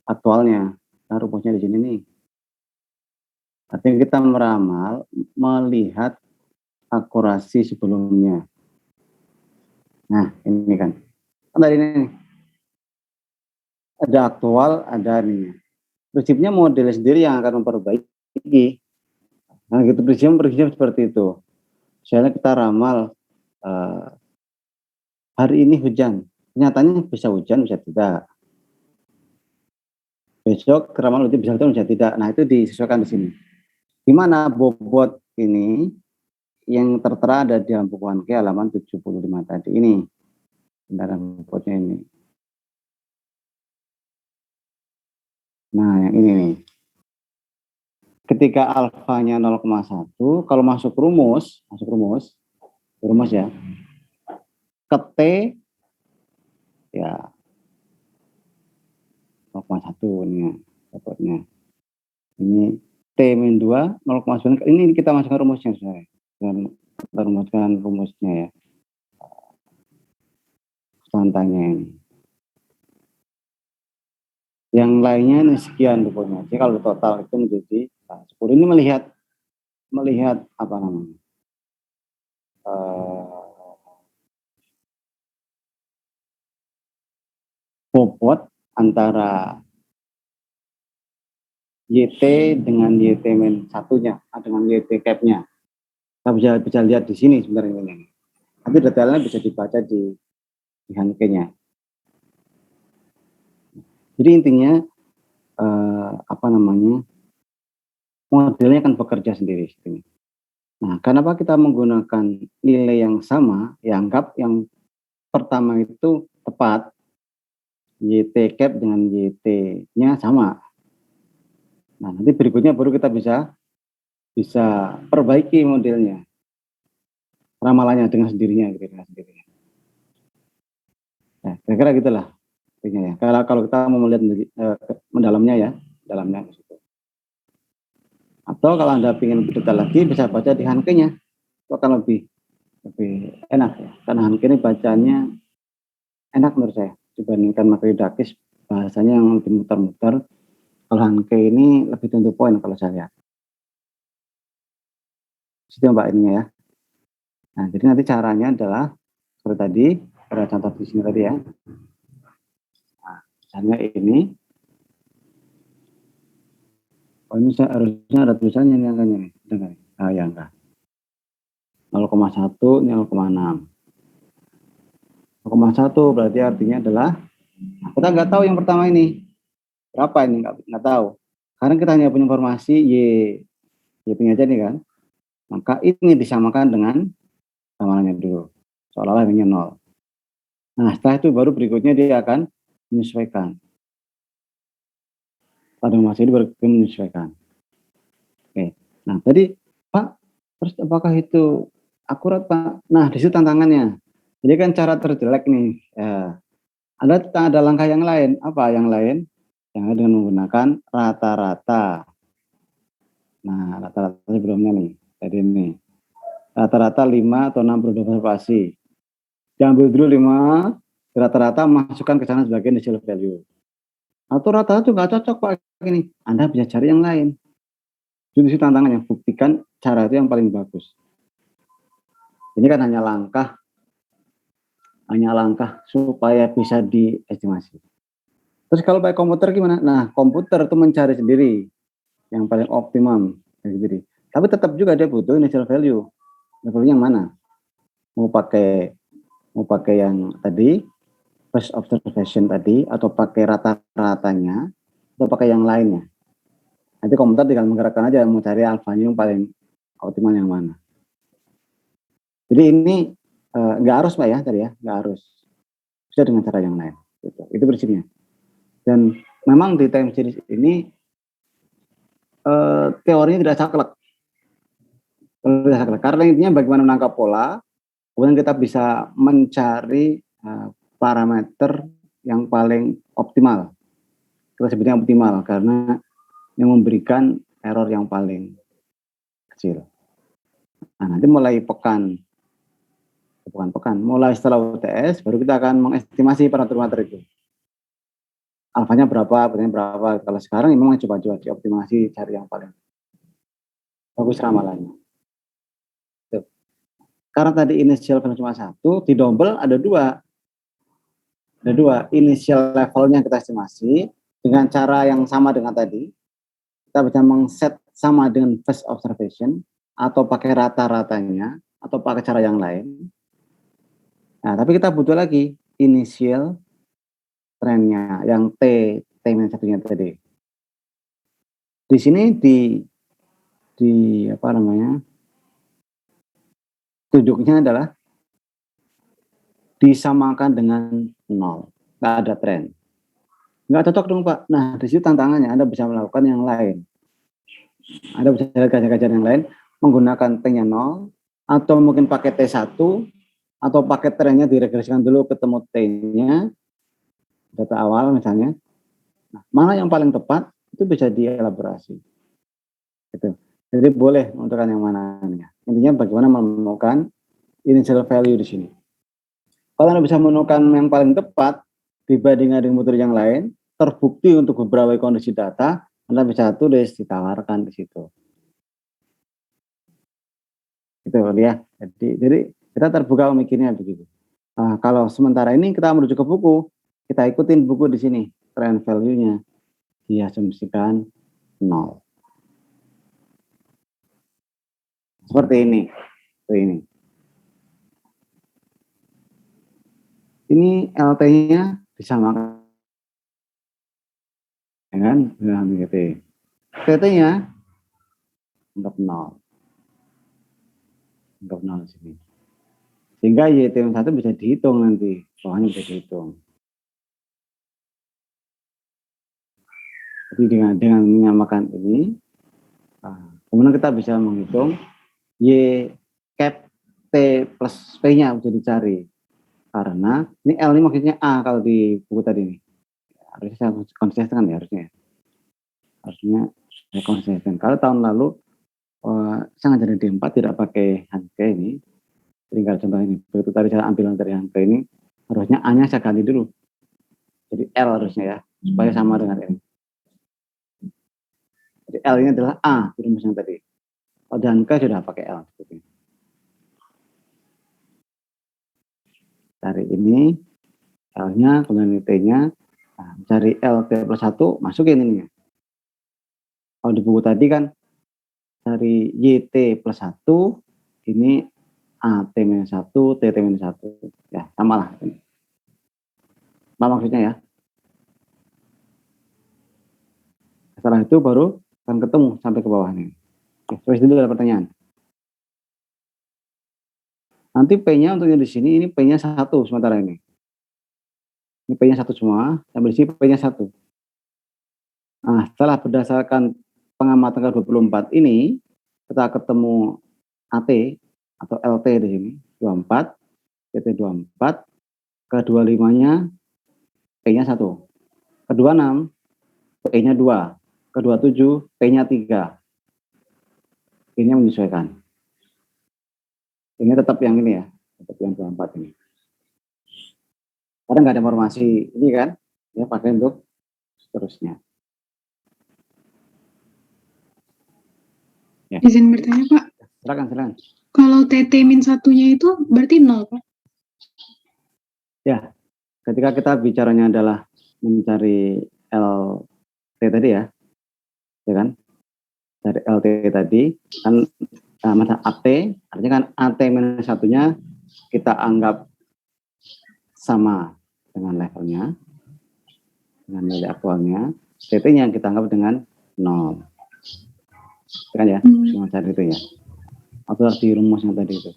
aktualnya. Nah, rumusnya di sini nih. Artinya kita meramal melihat akurasi sebelumnya. Nah, ini kan. Tadi ini ada aktual, ada ini. Prinsipnya model sendiri yang akan memperbaiki. Nah, gitu prinsipnya seperti itu. Misalnya kita ramal hari ini hujan. Nyatanya bisa hujan, bisa tidak. Besok ramal hujan bisa hujan, bisa tidak. Nah, itu disesuaikan di sini. Di mana bobot ini yang tertera ada di dalam buku Hanke halaman 75 tadi ini. Kendaraan bobotnya ini. Nah, yang ini nih. Ketika alfanya 0,1, kalau masuk rumus ya, ke T ya 0,1 ini bobotnya. Ini T-2 0,9, ini kita masukkan rumusnya saya. Dan kita rumuskan rumusnya ya. Contohnya ini. Yang lainnya ini sekian pokoknya. Jadi kalau total itu menjadi 10. Ini melihat apa namanya? Bobot antara YT dengan YT min satunya, dengan YT cap-nya. Kita bisa lihat di sini sebenarnya ini. Tapi detailnya bisa dibaca di Hanke-nya. Jadi intinya modelnya akan bekerja sendiri. Nah, kenapa kita menggunakan nilai yang sama? Ya, anggap yang pertama itu tepat, YT cap dengan YT-nya sama. Nah, nanti berikutnya baru kita bisa perbaiki modelnya, ramalannya dengan sendirinya. Nah, kira-kira gitulah. Ya. Kalau kita mau melihat mendalamnya ya, dalamnya. Atau kalau Anda ingin detail lagi, bisa baca di Hanke-nya. Itu akan lebih enak ya. Karena Hanke ini bacanya enak menurut saya dibandingkan Makridakis, bahasanya yang lebih muter-muter. Kalau Hanke ini lebih to the point kalau saya lihat. Itu Mbak ininya ya. Nah, jadi nanti caranya adalah seperti tadi, ada contoh di sini tadi ya. Nah, misalnya ini. Oh, ini harusnya ada tulisannya nih angkanya nih. Dengar. Ah, ya enggak. 0,1 ini 0,6. 0,1 berarti artinya adalah kita nggak tahu yang pertama ini berapa, ini nggak tahu. Karena kita hanya punya informasi Y-nya aja nih kan. Maka ini disamakan dengan ramalannya dulu. Seolah-olah ini 0. Nah, setelah itu baru berikutnya dia akan menyesuaikan. Pada masa ini baru menyesuaikan. Oke. Nah, tadi Pak, terus apakah itu akurat Pak? Nah, di situ tantangannya. Jadi kan cara terjelek nih. Ya. Ada langkah yang lain. Apa yang lain? Yang ada dengan menggunakan rata-rata. Nah, rata-rata sebelumnya nih. Jadi ini. Rata-rata 5 atau 6 produk observasi. Diambil dulu 5, rata-rata masukkan ke sana sebagai initial value. Atau rata-rata itu nggak cocok Pak ini. Anda bisa cari yang lain. Itu tantangannya. Buktikan cara itu yang paling bagus. Ini kan hanya langkah supaya bisa diestimasi. Terus kalau pakai komputer gimana? Nah, komputer itu mencari sendiri yang paling optimum sendiri. Tapi tetap juga dia butuh initial value. Value yang mana? Mau pakai yang tadi first observation tadi, atau pakai rata-ratanya, atau pakai yang lainnya. Nanti komputer tinggal menggerakkan aja mau cari alfanya yang paling optimal yang mana. Jadi ini nggak harus Pak ya tadi ya, nggak harus, bisa dengan cara yang lain. Gitu. Itu prinsipnya. Dan memang di time series ini teorinya tidak saklek. Karena intinya bagaimana menangkap pola, kemudian kita bisa mencari parameter yang paling optimal. Kita sebutnya optimal karena yang memberikan error yang paling kecil. Nah, nanti mulai mulai setelah UTS baru kita akan mengestimasi parameter itu. Alfanya berapa, betanya berapa. Kalau sekarang memang coba-coba dioptimasi, cari yang paling bagus ramalannya. Tuh. Karena tadi initial value cuma satu, di double ada dua. Ada dua, initial levelnya kita estimasi dengan cara yang sama dengan tadi. Kita bisa mengset sama dengan first observation atau pakai rata-ratanya atau pakai cara yang lain. Nah, tapi kita butuh lagi initial trennya yang T-1-nya tadi. Di sini di apa namanya? Tunjuknya adalah disamakan dengan 0. Nggak ada tren. Nggak cocok dong Pak. Nah, di situ tantangannya Anda bisa melakukan yang lain. Anda bisa kajian-kajian yang lain menggunakan T-nya 0 atau mungkin pakai T1 atau pakai trennya diregresikan dulu ketemu T-nya data awal misalnya. Nah, mana yang paling tepat itu bisa dielaborasi. Gitu. Jadi boleh menentukan yang mana. Intinya bagaimana menemukan initial value di sini. Kalau Anda bisa menemukan yang paling tepat dibandingkan dengan metode yang lain, terbukti untuk beberapa kondisi data, Anda bisa tulis, ditawarkan di situ. Gitu ya. Jadi kita terbuka memikirnya begitu. Kalau sementara ini kita merujuk ke buku, kita ikutin buku di sini, trend value-nya diasumsikan 0. Seperti ini. Ini LT-nya disamakan dengan YT. TT-nya untuk 0. Untuk 0 di sini. Sehingga YT1 bisa dihitung nanti. Bawahnya bisa dihitung. Jadi dengan menyamakan ini, kemudian kita bisa menghitung Y cap T plus P-nya bisa dicari. Karena ini L ini maksudnya A kalau di buku tadi ini. Harusnya konsisten ya harusnya. Harusnya konsisten. Kalau tahun lalu saya ngajarin D4 tidak pakai Hanke ini. Tinggal contoh ini. Begitu tadi saya ambil dari Hanke ini, harusnya A-nya saya ganti dulu. Jadi L harusnya ya, supaya sama dengan ini. Jadi L ini adalah A di rumus yang tadi. Kalau di Hanke sudah pakai L. Cari ini L-nya, kemudian T-nya, cari L T plus 1, masukin ini. Kalau di buku tadi kan dari YT plus 1, ini AT minus 1, TT minus 1. Ya, sama lah. Apa maksudnya ya? Setelah itu baru akan ketemu sampai ke bawah ini. Oke, terus dulu ada pertanyaan. Nanti P-nya untuk yang di sini, ini P-nya 1 sementara ini. Ini P-nya 1 semua, sampai di sini P-nya 1. Nah, setelah berdasarkan pengamatan ke 24 ini, kita ketemu AT atau LT di sini, 24, PT 24, ke 25-nya P-nya 1, ke 26, P-nya 2, ke 27, P-nya 3. Ini menyesuaikan. Ini tetap yang ini ya, tetap yang 24 ini. Karena nggak ada informasi ini kan, ya pakai untuk seterusnya. Ya. Izin bertanya Pak. Silakan. Kalau TT-1-nya itu berarti 0 Pak? Ya, ketika kita bicaranya adalah mencari LT tadi ya kan? Dari LT tadi kan masa AT, artinya kan AT minus 1-nya kita anggap sama dengan levelnya, dengan nilai aktualnya, TT-nya kita anggap dengan 0. Kan ya, cuma cari itu ya. Atau di rumus yang tadi itu.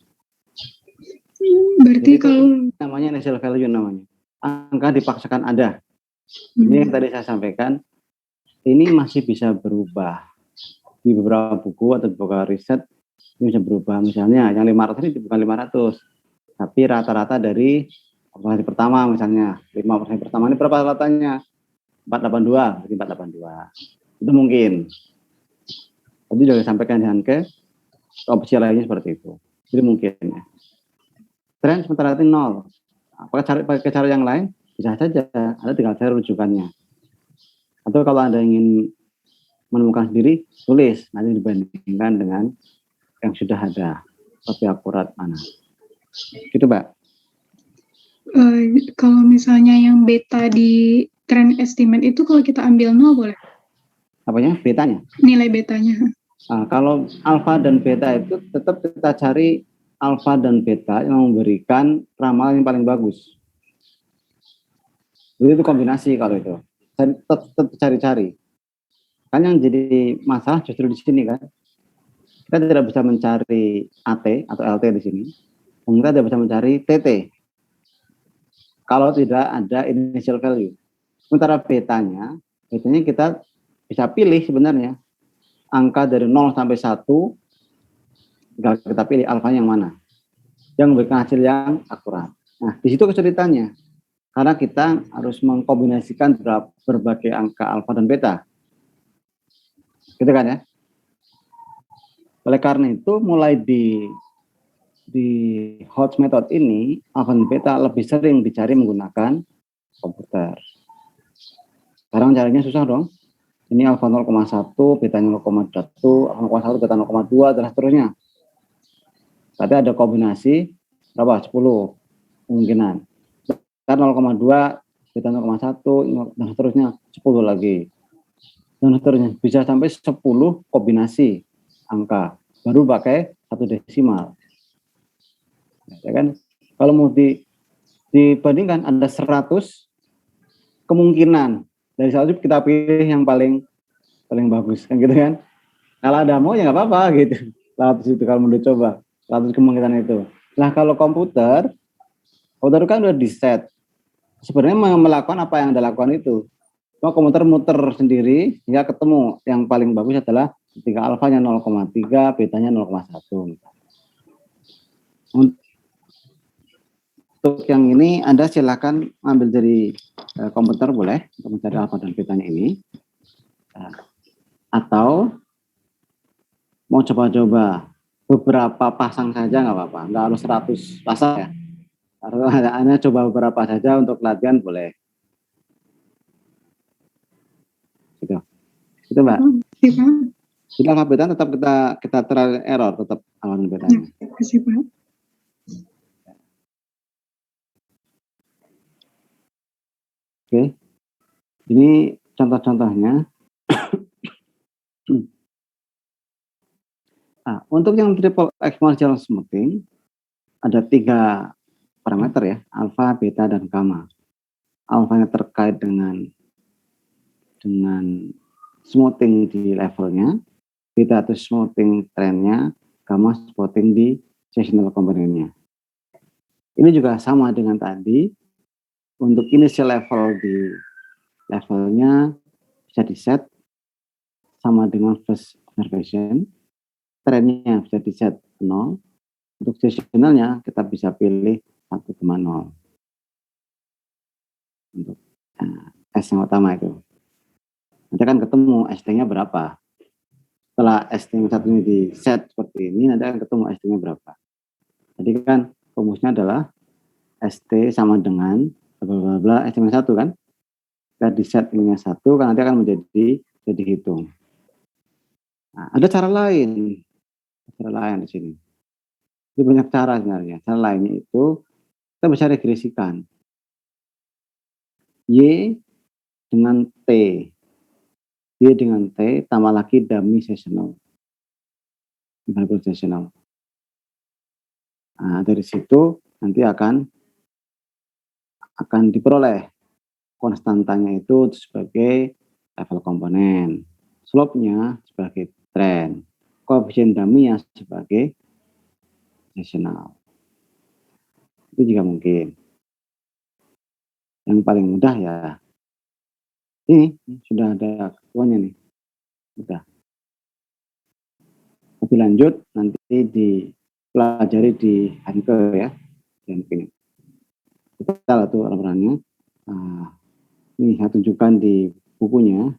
Berarti Jadi itu kalau namanya initial value namanya. Angka dipaksakan ada. Ini yang tadi saya sampaikan, ini masih bisa berubah. Di beberapa buku atau beberapa riset ini bisa berubah. Misalnya yang 500 ini bukan 500, tapi rata-rata dari observasi pertama misalnya 5 observasi pertama ini berapa ratanya? 482, berarti 482. Itu mungkin. Tadi sudah disampaikan ke opsi lainnya seperti itu. Jadi mungkin ya. Tren sementara itu 0. Apakah pakai cara yang lain? Bisa saja. Ada tinggal cari rujukannya. Atau kalau Anda ingin menemukan sendiri, tulis. Nanti dibandingkan dengan yang sudah ada. Lebih akurat mana. Gitu, Mbak. kalau misalnya yang beta di trend estimate itu kalau kita ambil 0 boleh? Apanya? Betanya? Nilai betanya. Nah, kalau alfa dan beta itu tetap kita cari alfa dan beta yang memberikan ramalan yang paling bagus. Jadi itu kombinasi kalau itu. Tetap cari-cari. Kan yang jadi masalah justru di sini kan. Kita tidak bisa mencari AT atau LT di sini. Dan kita tidak bisa mencari TT. Kalau tidak ada initial value. Sementara betanya kita bisa pilih sebenarnya. Angka dari 0 sampai 1, tinggal kita pilih alfa yang mana. Yang memberikan hasil yang akurat. Nah, di situ kesulitannya. Karena kita harus mengkombinasikan berbagai angka alfa dan beta. Gitu kan ya? Oleh karena itu, mulai di Hodge method ini, alfa dan beta lebih sering dicari menggunakan komputer. Sekarang caranya susah dong. Ini alfa 0,1, beta 0,1, alfa 0,1, beta 0,2, dan seterusnya. Tapi ada kombinasi berapa? 10 kemungkinan. Kan 0,2, beta 0,1, dan seterusnya 10 lagi. Dan seterusnya bisa sampai 10 kombinasi angka. Baru pakai 1 desimal. Ya kan? Kalau mau dibandingkan ada 100 kemungkinan. Dari 100 kita pilih yang paling bagus kan gitu kan. Kalau ada mau ya nggak apa-apa gitu. 100 itu kalau mau dicoba. 100 kemungkinan itu. Nah kalau komputer kan udah di set. Sebenarnya melakukan apa yang Anda lakukan itu. Cuma komputer muter sendiri hingga ketemu yang paling bagus adalah ketika alfanya 0,3, betanya 0,1. Untuk yang ini Anda silakan ambil dari komputer boleh untuk mencari alfa dan betanya ini. Atau mau coba-coba beberapa pasang saja nggak apa-apa, nggak harus 100 pasang ya. Anda coba beberapa saja untuk latihan boleh. Gitu. Itu Mbak. Jadi alfa beta tetap kita trial error tetap alfa dan betanya. Terima kasih Pak. Oke. Ini contoh-contohnya. Nah, untuk yang triple exponential smoothing ada 3 parameter ya, alfa, beta, dan gamma. Alfanya terkait dengan smoothing di levelnya, beta itu smoothing trennya, gamma smoothing di seasonal komponennya. Ini juga sama dengan tadi. Untuk initial level di levelnya bisa di set sama dengan first observation. Trennya bisa di set 0. Untuk seasonalnya kita bisa pilih 1,0. Untuk S yang utama itu. Nanti akan ketemu ST-nya berapa. Setelah ST yang satu ini di set seperti ini, nanti akan ketemu ST-nya berapa. Jadi kan rumusnya adalah ST sama dengan bla bla ST minus 1 kan. Kita di set ininya 1 kan nanti akan jadi hitung. Nah, ada cara lain di sini. Itu banyak cara sebenarnya. Cara lainnya itu kita bisa regresikan. Y dengan T. Y dengan T tambah lagi dummy seasonal. Variable seasonal. Nah, dari situ nanti akan diperoleh konstantanya itu sebagai level komponen, slope-nya sebagai tren, koefisien dummy-nya sebagai seasonal. Itu juga mungkin. Yang paling mudah ya ini sudah ada ketuanya nih. Udah. Lebih lanjut nanti dipelajari di Hanke ya. Kita lah tuh aturannya. Ini saya tunjukkan di bukunya.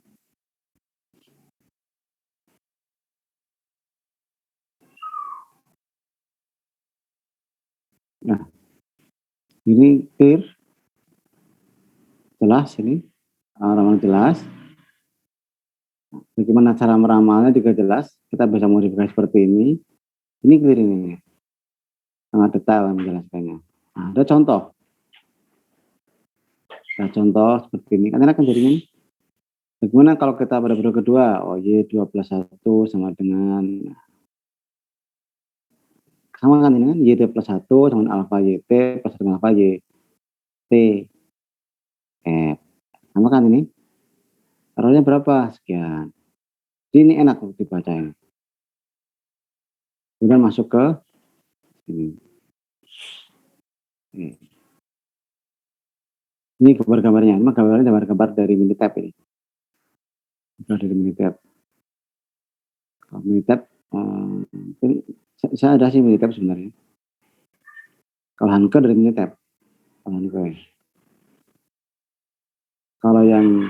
Nah, ini clear, jelas ini, ramalan jelas. Bagaimana cara meramalnya juga jelas. Kita bisa modifikasi seperti ini. Ini clear ini, sangat detail menjelaskannya. Nah, ada contoh. Nah, contoh seperti ini. Kan enak kan jadinya. Bagaimana kalau kita pada periode kedua? Oh, Y2 plus 1 sama dengan sama kan ini kan YT plus 1 sama alfa YT plus dengan alfa YT F. Sama kan ini? Errornya berapa? Sekian. Jadi ini enak untuk dibaca ini. Kemudian masuk ke ini. Ini gambar-gambarnya. Ini gambarnya gambar-gambar dari Minitab ini. Dari Minitab. Kalau Minitab, saya ada sih Minitab sebenarnya. Kalau Hanke dari Minitab. Kalau Hanke. Kalau yang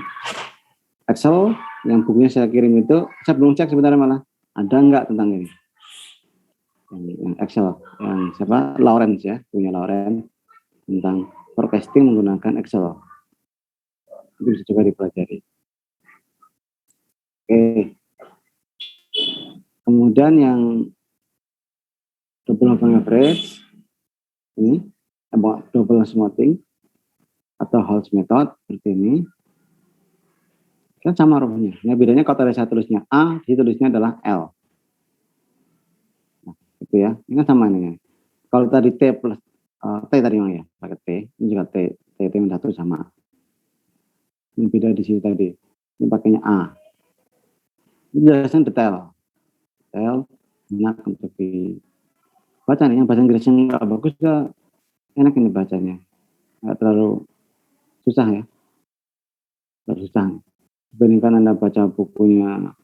Excel, yang bukunya saya kirim itu, saya belum cek sebenarnya malah. Ada nggak tentang ini? Yang Excel, yang siapa? Lawrence ya, punya Lawrence tentang forecasting menggunakan Excel. Itu bisa juga dipelajari. Oke. Kemudian yang double moving average ini, double smoothing atau Holtz method seperti ini. Kan sama rumusnya. Nah, bedanya kalau tadi saya tulisnya A, di tulisnya adalah L. Nah, itu ya. Ini kan sama ini. Kalau tadi T plus T tadi memang ya, pakai T. Ini juga T. T-1 sama. Ini beda di sini tadi. Ini pakainya A. Ini jelasnya detail. Detail, enak untuk dibaca nih. Yang bahasa Inggrisnya nggak bagus, juga enak ini bacanya. Nggak terlalu susah ya. Terlalu susah. Dibandingkan Anda baca bukunya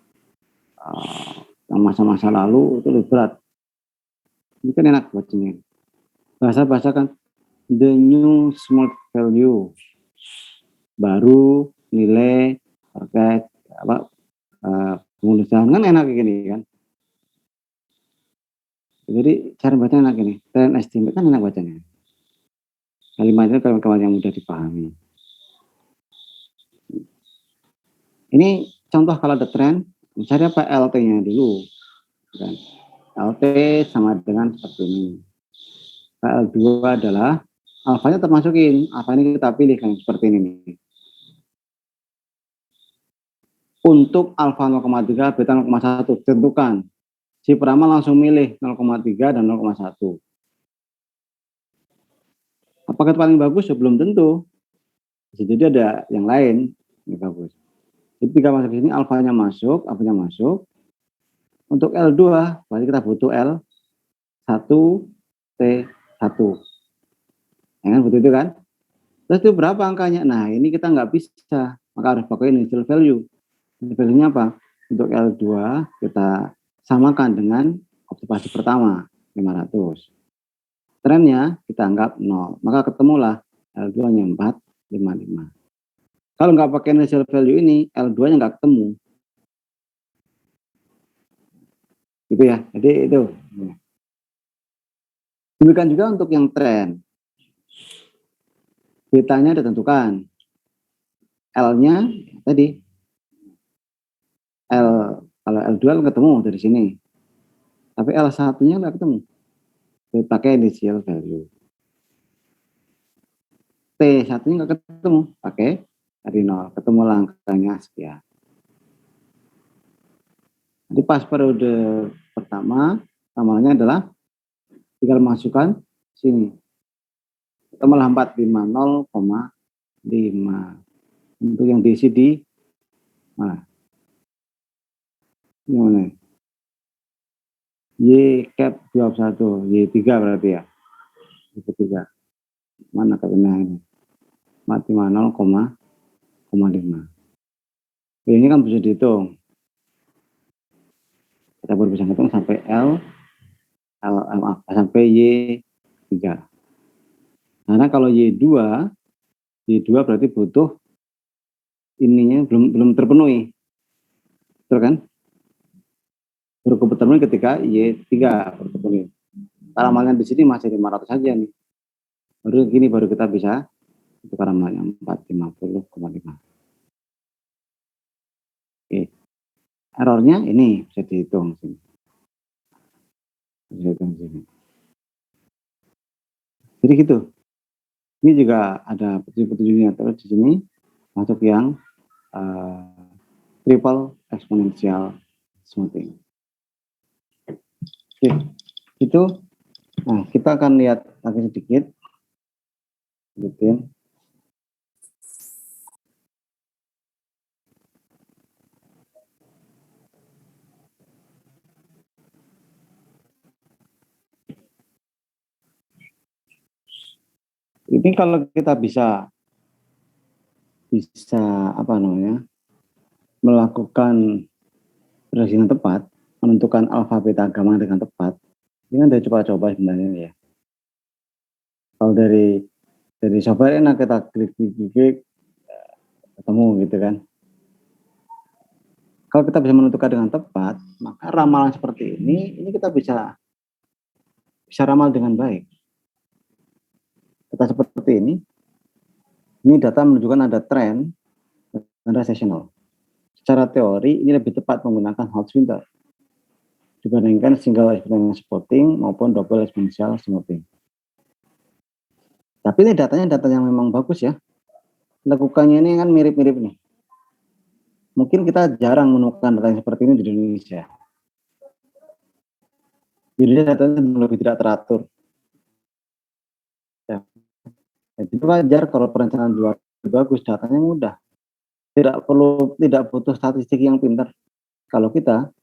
yang masa-masa lalu, itu lebih berat. Ini kan enak bacanya. Bahasa-bahasa kan the new small value, baru nilai terkait penulisan kan enak kayak gini kan. Jadi cara baca enak ini. Trend estimate kan enak bacanya. Kalimatnya kalimat yang mudah dipahami. Ini contoh kalau ada trend, cari apa LT-nya dulu. Kan? LT sama dengan seperti ini. L2 adalah alfanya termasukin. Alfa ini kita pilih kan seperti ini nih. Untuk alfa 0,3, beta 0,1 tentukan. Si peramal langsung milih 0,3 dan 0,1. Apakah itu paling bagus? Ya belum tentu. Bisa jadi ada yang lain yang bagus. Jadi ketika masuk di sini alfanya masuk, alfanya masuk. Untuk L2 berarti kita butuh L1 T1. Ya kan butuh itu kan? Terus itu berapa angkanya? Nah, ini kita nggak bisa. Maka harus pakai initial value. Value-nya apa? Untuk L2 kita samakan dengan observasi pertama 500. Trennya kita anggap 0. Maka ketemulah L2-nya 455. Kalau nggak pakai initial value ini, L2-nya nggak ketemu. Gitu ya. Jadi itu. Demikian juga untuk yang tren. Betanya ditentukan. L-nya tadi. Kalau L2 ketemu dari sini. Tapi L1-nya nggak ketemu. Pakai initial value. T1-nya nggak ketemu. Pakai dari 0. Ketemu angkanya sekian. Jadi pas periode pertama, ramalannya adalah tinggal masukkan sini. Ketemulah 450,5. Untuk yang DC di mana? Yang mana? Y cap 21, Y3 berarti ya. Y3. mana katanya ini? Maksimal 0,5. Ini kan bisa dihitung. Kita baru bisa hitung sampai sampai Y3. Karena kalau Y2 berarti butuh ininya belum terpenuhi. Betul kan? Baru terpenuhi ketika Y3 terpenuhi. Ramalan di sini masih 500 saja nih. Baru kita bisa itu ramalannya 450,5. Oke. Errornya ini bisa dihitung sini. Jadi gitu. Ini juga ada petunjuk-petunjuknya terus di sini masuk yang triple exponential smoothing. Oke, itu. Nah, kita akan lihat lagi sedikit. Gitu. Ini kalau kita bisa apa namanya, melakukan prediksi yang tepat, menentukan alfa beta gamma dengan tepat, ini kan dari coba-coba sebenarnya ya. Kalau dari software enak, kita klik ketemu gitu kan. Kalau kita bisa menentukan dengan tepat, maka ramalan seperti ini kita bisa ramal dengan baik. Data seperti ini data menunjukkan ada tren dan recessional. Secara teori ini lebih tepat menggunakan Hawkes-Winter dibandingkan single exponential smoothing maupun double exponential smoothing. Tapi ini data yang memang bagus ya. Lakukannya ini kan mirip-mirip nih. Mungkin kita jarang menemukan data yang seperti ini di Indonesia. Di Indonesia datanya lebih tidak teratur. Ya. Jadi wajar kalau perencanaan luar bagus, datanya mudah. Tidak butuh statistik yang pintar. Kalau data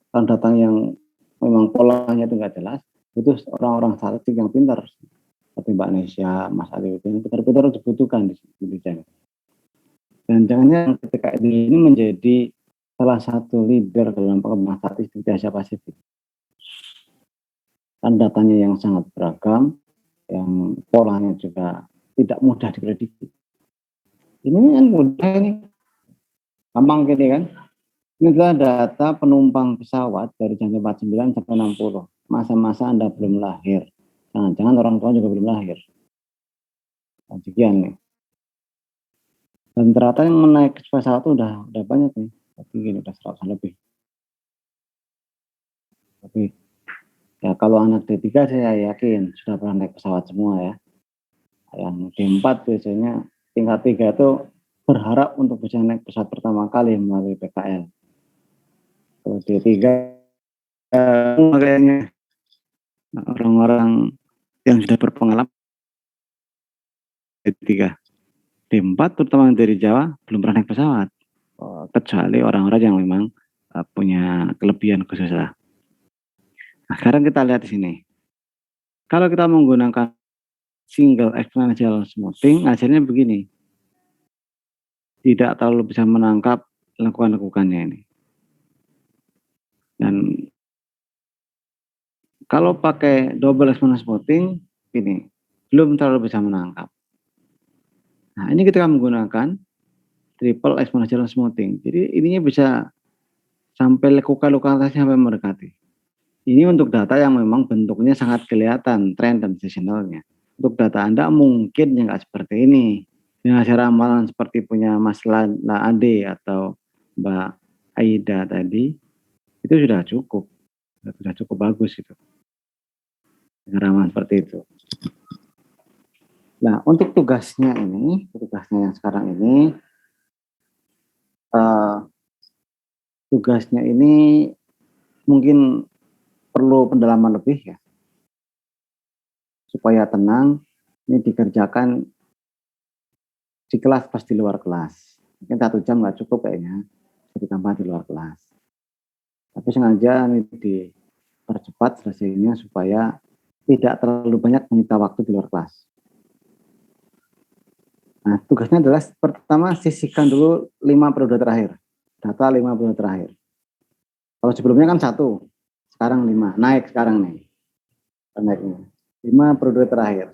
yang memang polanya itu nggak jelas, butuh orang-orang statistik yang pintar. Seperti Mbak Nesya, Mas Ali, yang pintar-pintar dibutuhkan di Indonesia. Dan jangan ketika ini menjadi salah satu leader dalam pengembangan statistik di Asia Pasifik. Dan datanya yang sangat beragam, yang polanya juga tidak mudah diprediksi. Ini kan mudah ini, gampang gini kan. Ini adalah data penumpang pesawat dari jam 49 sampai 60. Masa-masa Anda belum lahir. Jangan-jangan orang tua juga belum lahir. Nah, sekian nih. Dan ternyata yang menaik pesawat itu udah banyak nih. Tapi gini, udah 100 lebih. Tapi ya kalau anak D3 saya yakin sudah pernah naik pesawat semua ya. Yang D4 biasanya tingkat 3 itu berharap untuk bisa naik pesawat pertama kali melalui PKL. Kalau D3 kayaknya orang-orang yang sudah berpengalaman D3. D4 terutama dari Jawa belum pernah naik pesawat. Kecuali orang-orang yang memang punya kelebihan khusus lah. Nah, sekarang kita lihat di sini. Kalau kita menggunakan single exponential smoothing, hasilnya begini. Tidak terlalu bisa menangkap lekukan-lekukannya ini. Dan kalau pakai double exponential smoothing, ini belum terlalu bisa menangkap. Nah, ini kita menggunakan triple exponential smoothing. Jadi ininya bisa sampai lekukan-lekukan sampai mendekati. Ini untuk data yang memang bentuknya sangat kelihatan, tren dan seasonalnya. Untuk data Anda mungkin yang nggak seperti ini. Dengan hasil ramalan seperti punya Mas Ade atau Mbak Aida tadi, itu sudah cukup bagus itu. Dengan ramalan seperti itu. Nah, untuk tugasnya yang sekarang ini, tugasnya ini mungkin perlu pendalaman lebih ya, supaya tenang. Ini dikerjakan di kelas pas di luar kelas. Mungkin 1 jam nggak cukup kayaknya, bisa ditambah di luar kelas. Tapi sengaja ini dipercepat selesainya supaya tidak terlalu banyak menyita waktu di luar kelas. Nah, tugasnya adalah pertama sisihkan dulu 5 periode terakhir. Data 5 periode terakhir. Kalau sebelumnya kan 1, sekarang 5. Naik sekarang nih. Naiknya. 5 periode terakhir.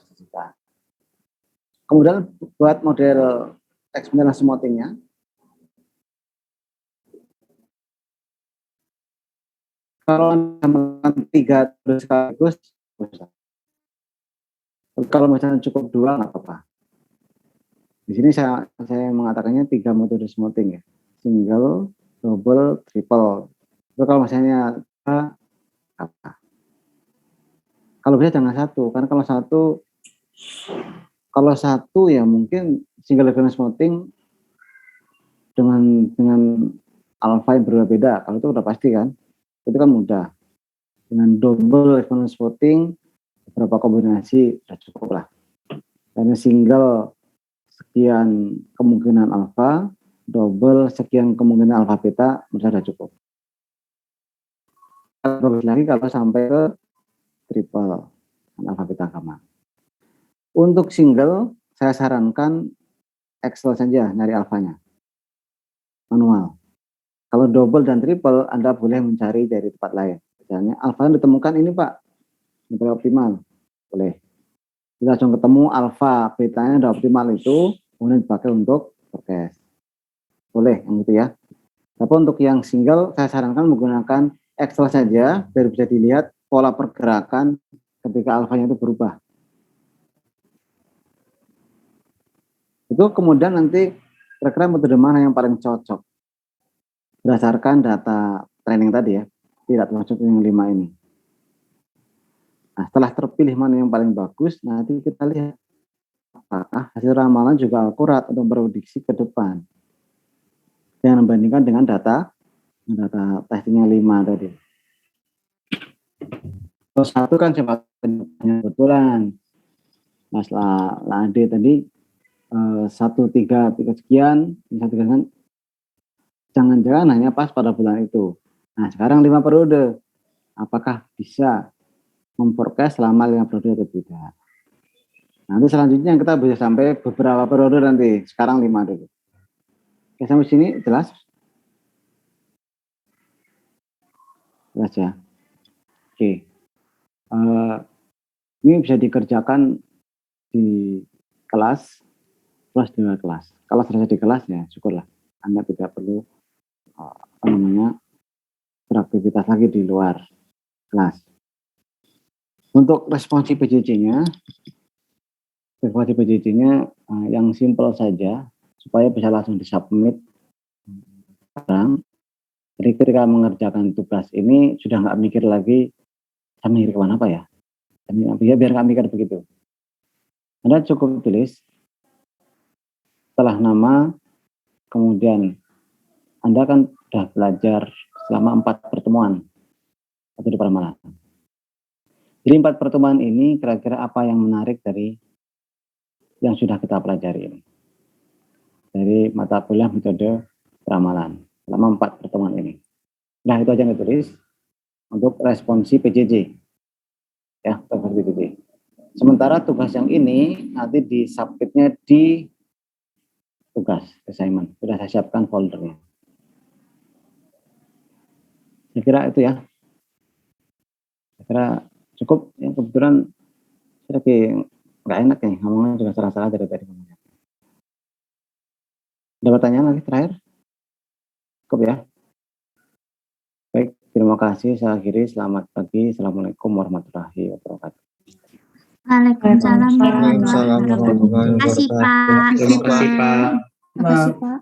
Kemudian buat model eksperimen smoothing-nya. Kalau melakukan 3 terus sekaligus, kalau misalnya cukup 2 nggak apa-apa. Di sini saya mengatakannya 3 metode smoothing ya, single, double, triple. Itu kalau misalnya apa? Kalau bisa jangan 1, karena kalau satu ya mungkin single level smoothing dengan alpha yang berbeda. Kalau itu udah pasti kan, itu kan mudah. Dengan double level smoothing beberapa kombinasi sudah cukup lah. Karena single sekian kemungkinan alfa, double sekian kemungkinan alfa beta sudah cukup. Bagus lagi kalau sampai ke triple alfa beta gamma. Untuk single saya sarankan Excel saja nyari alfanya manual. Kalau double dan triple Anda boleh mencari dari tempat lain. Misalnya alfa yang ditemukan ini Pak, yang optimal, boleh. Kita langsung ketemu alfa betanya udah optimal itu, kemudian dipakai untuk forecast. Boleh yang itu ya. Tapi untuk yang single saya sarankan menggunakan Excel saja biar bisa dilihat pola pergerakan ketika alfanya itu berubah. Itu kemudian nanti kira-kira metode mana yang paling cocok berdasarkan data training tadi ya, tidak termasuk yang 5 ini. Nah, setelah terpilih mana yang paling bagus, nanti kita lihat apakah hasil ramalan juga akurat untuk prediksi ke depan. Yang membandingkan dengan data testingnya 5 tadi. Terus 1 kan kebetulan masalah AD tadi 1, 3 sekian, jangan-jangan hanya pas pada bulan itu. Nah, sekarang 5 periode. Apakah bisa memforecast selama 5 periode atau tidak? Nanti selanjutnya kita bisa sampai beberapa periode nanti. Sekarang 5 dulu. Oke, sampai sini jelas? Jelas ya? Oke. Ini bisa dikerjakan di kelas plus di luar kelas. Kalau selesai di kelas ya syukurlah. Anda tidak perlu beraktivitas lagi di luar kelas. Untuk responsi PJJ-nya yang simpel saja supaya bisa langsung disubmit sekarang. Jadi ketika mengerjakan tugas ini sudah nggak mikir lagi saya mikir kemana apa ya, biar nggak mikir begitu. Anda cukup tulis setelah nama, kemudian Anda kan sudah belajar selama 4 pertemuan atau di peramalan. Jadi 4 pertemuan ini kira-kira apa yang menarik dari yang sudah kita pelajari ini? Dari mata kuliah metode peramalan selama 4 pertemuan ini. Nah, itu aja yang ditulis untuk responsi PJJ. Ya, responsi PJJ. Sementara tugas yang ini nanti disubmitnya di tugas assignment. Sudah saya siapkan foldernya. Saya kira itu ya. Saya kira cukup. Ya, kebetulan saya lagi nggak enak nih, ngomongnya juga salah-salah dari tadi. Ada pertanyaan lagi terakhir? Cukup ya. Baik, terima kasih. Saya akhiri. Selamat pagi. Assalamualaikum warahmatullahi wabarakatuh. Waalaikumsalam warahmatullahi wabarakatuh. Terima kasih, Pak. Terima kasih, Pak. Terima kasih, Pak.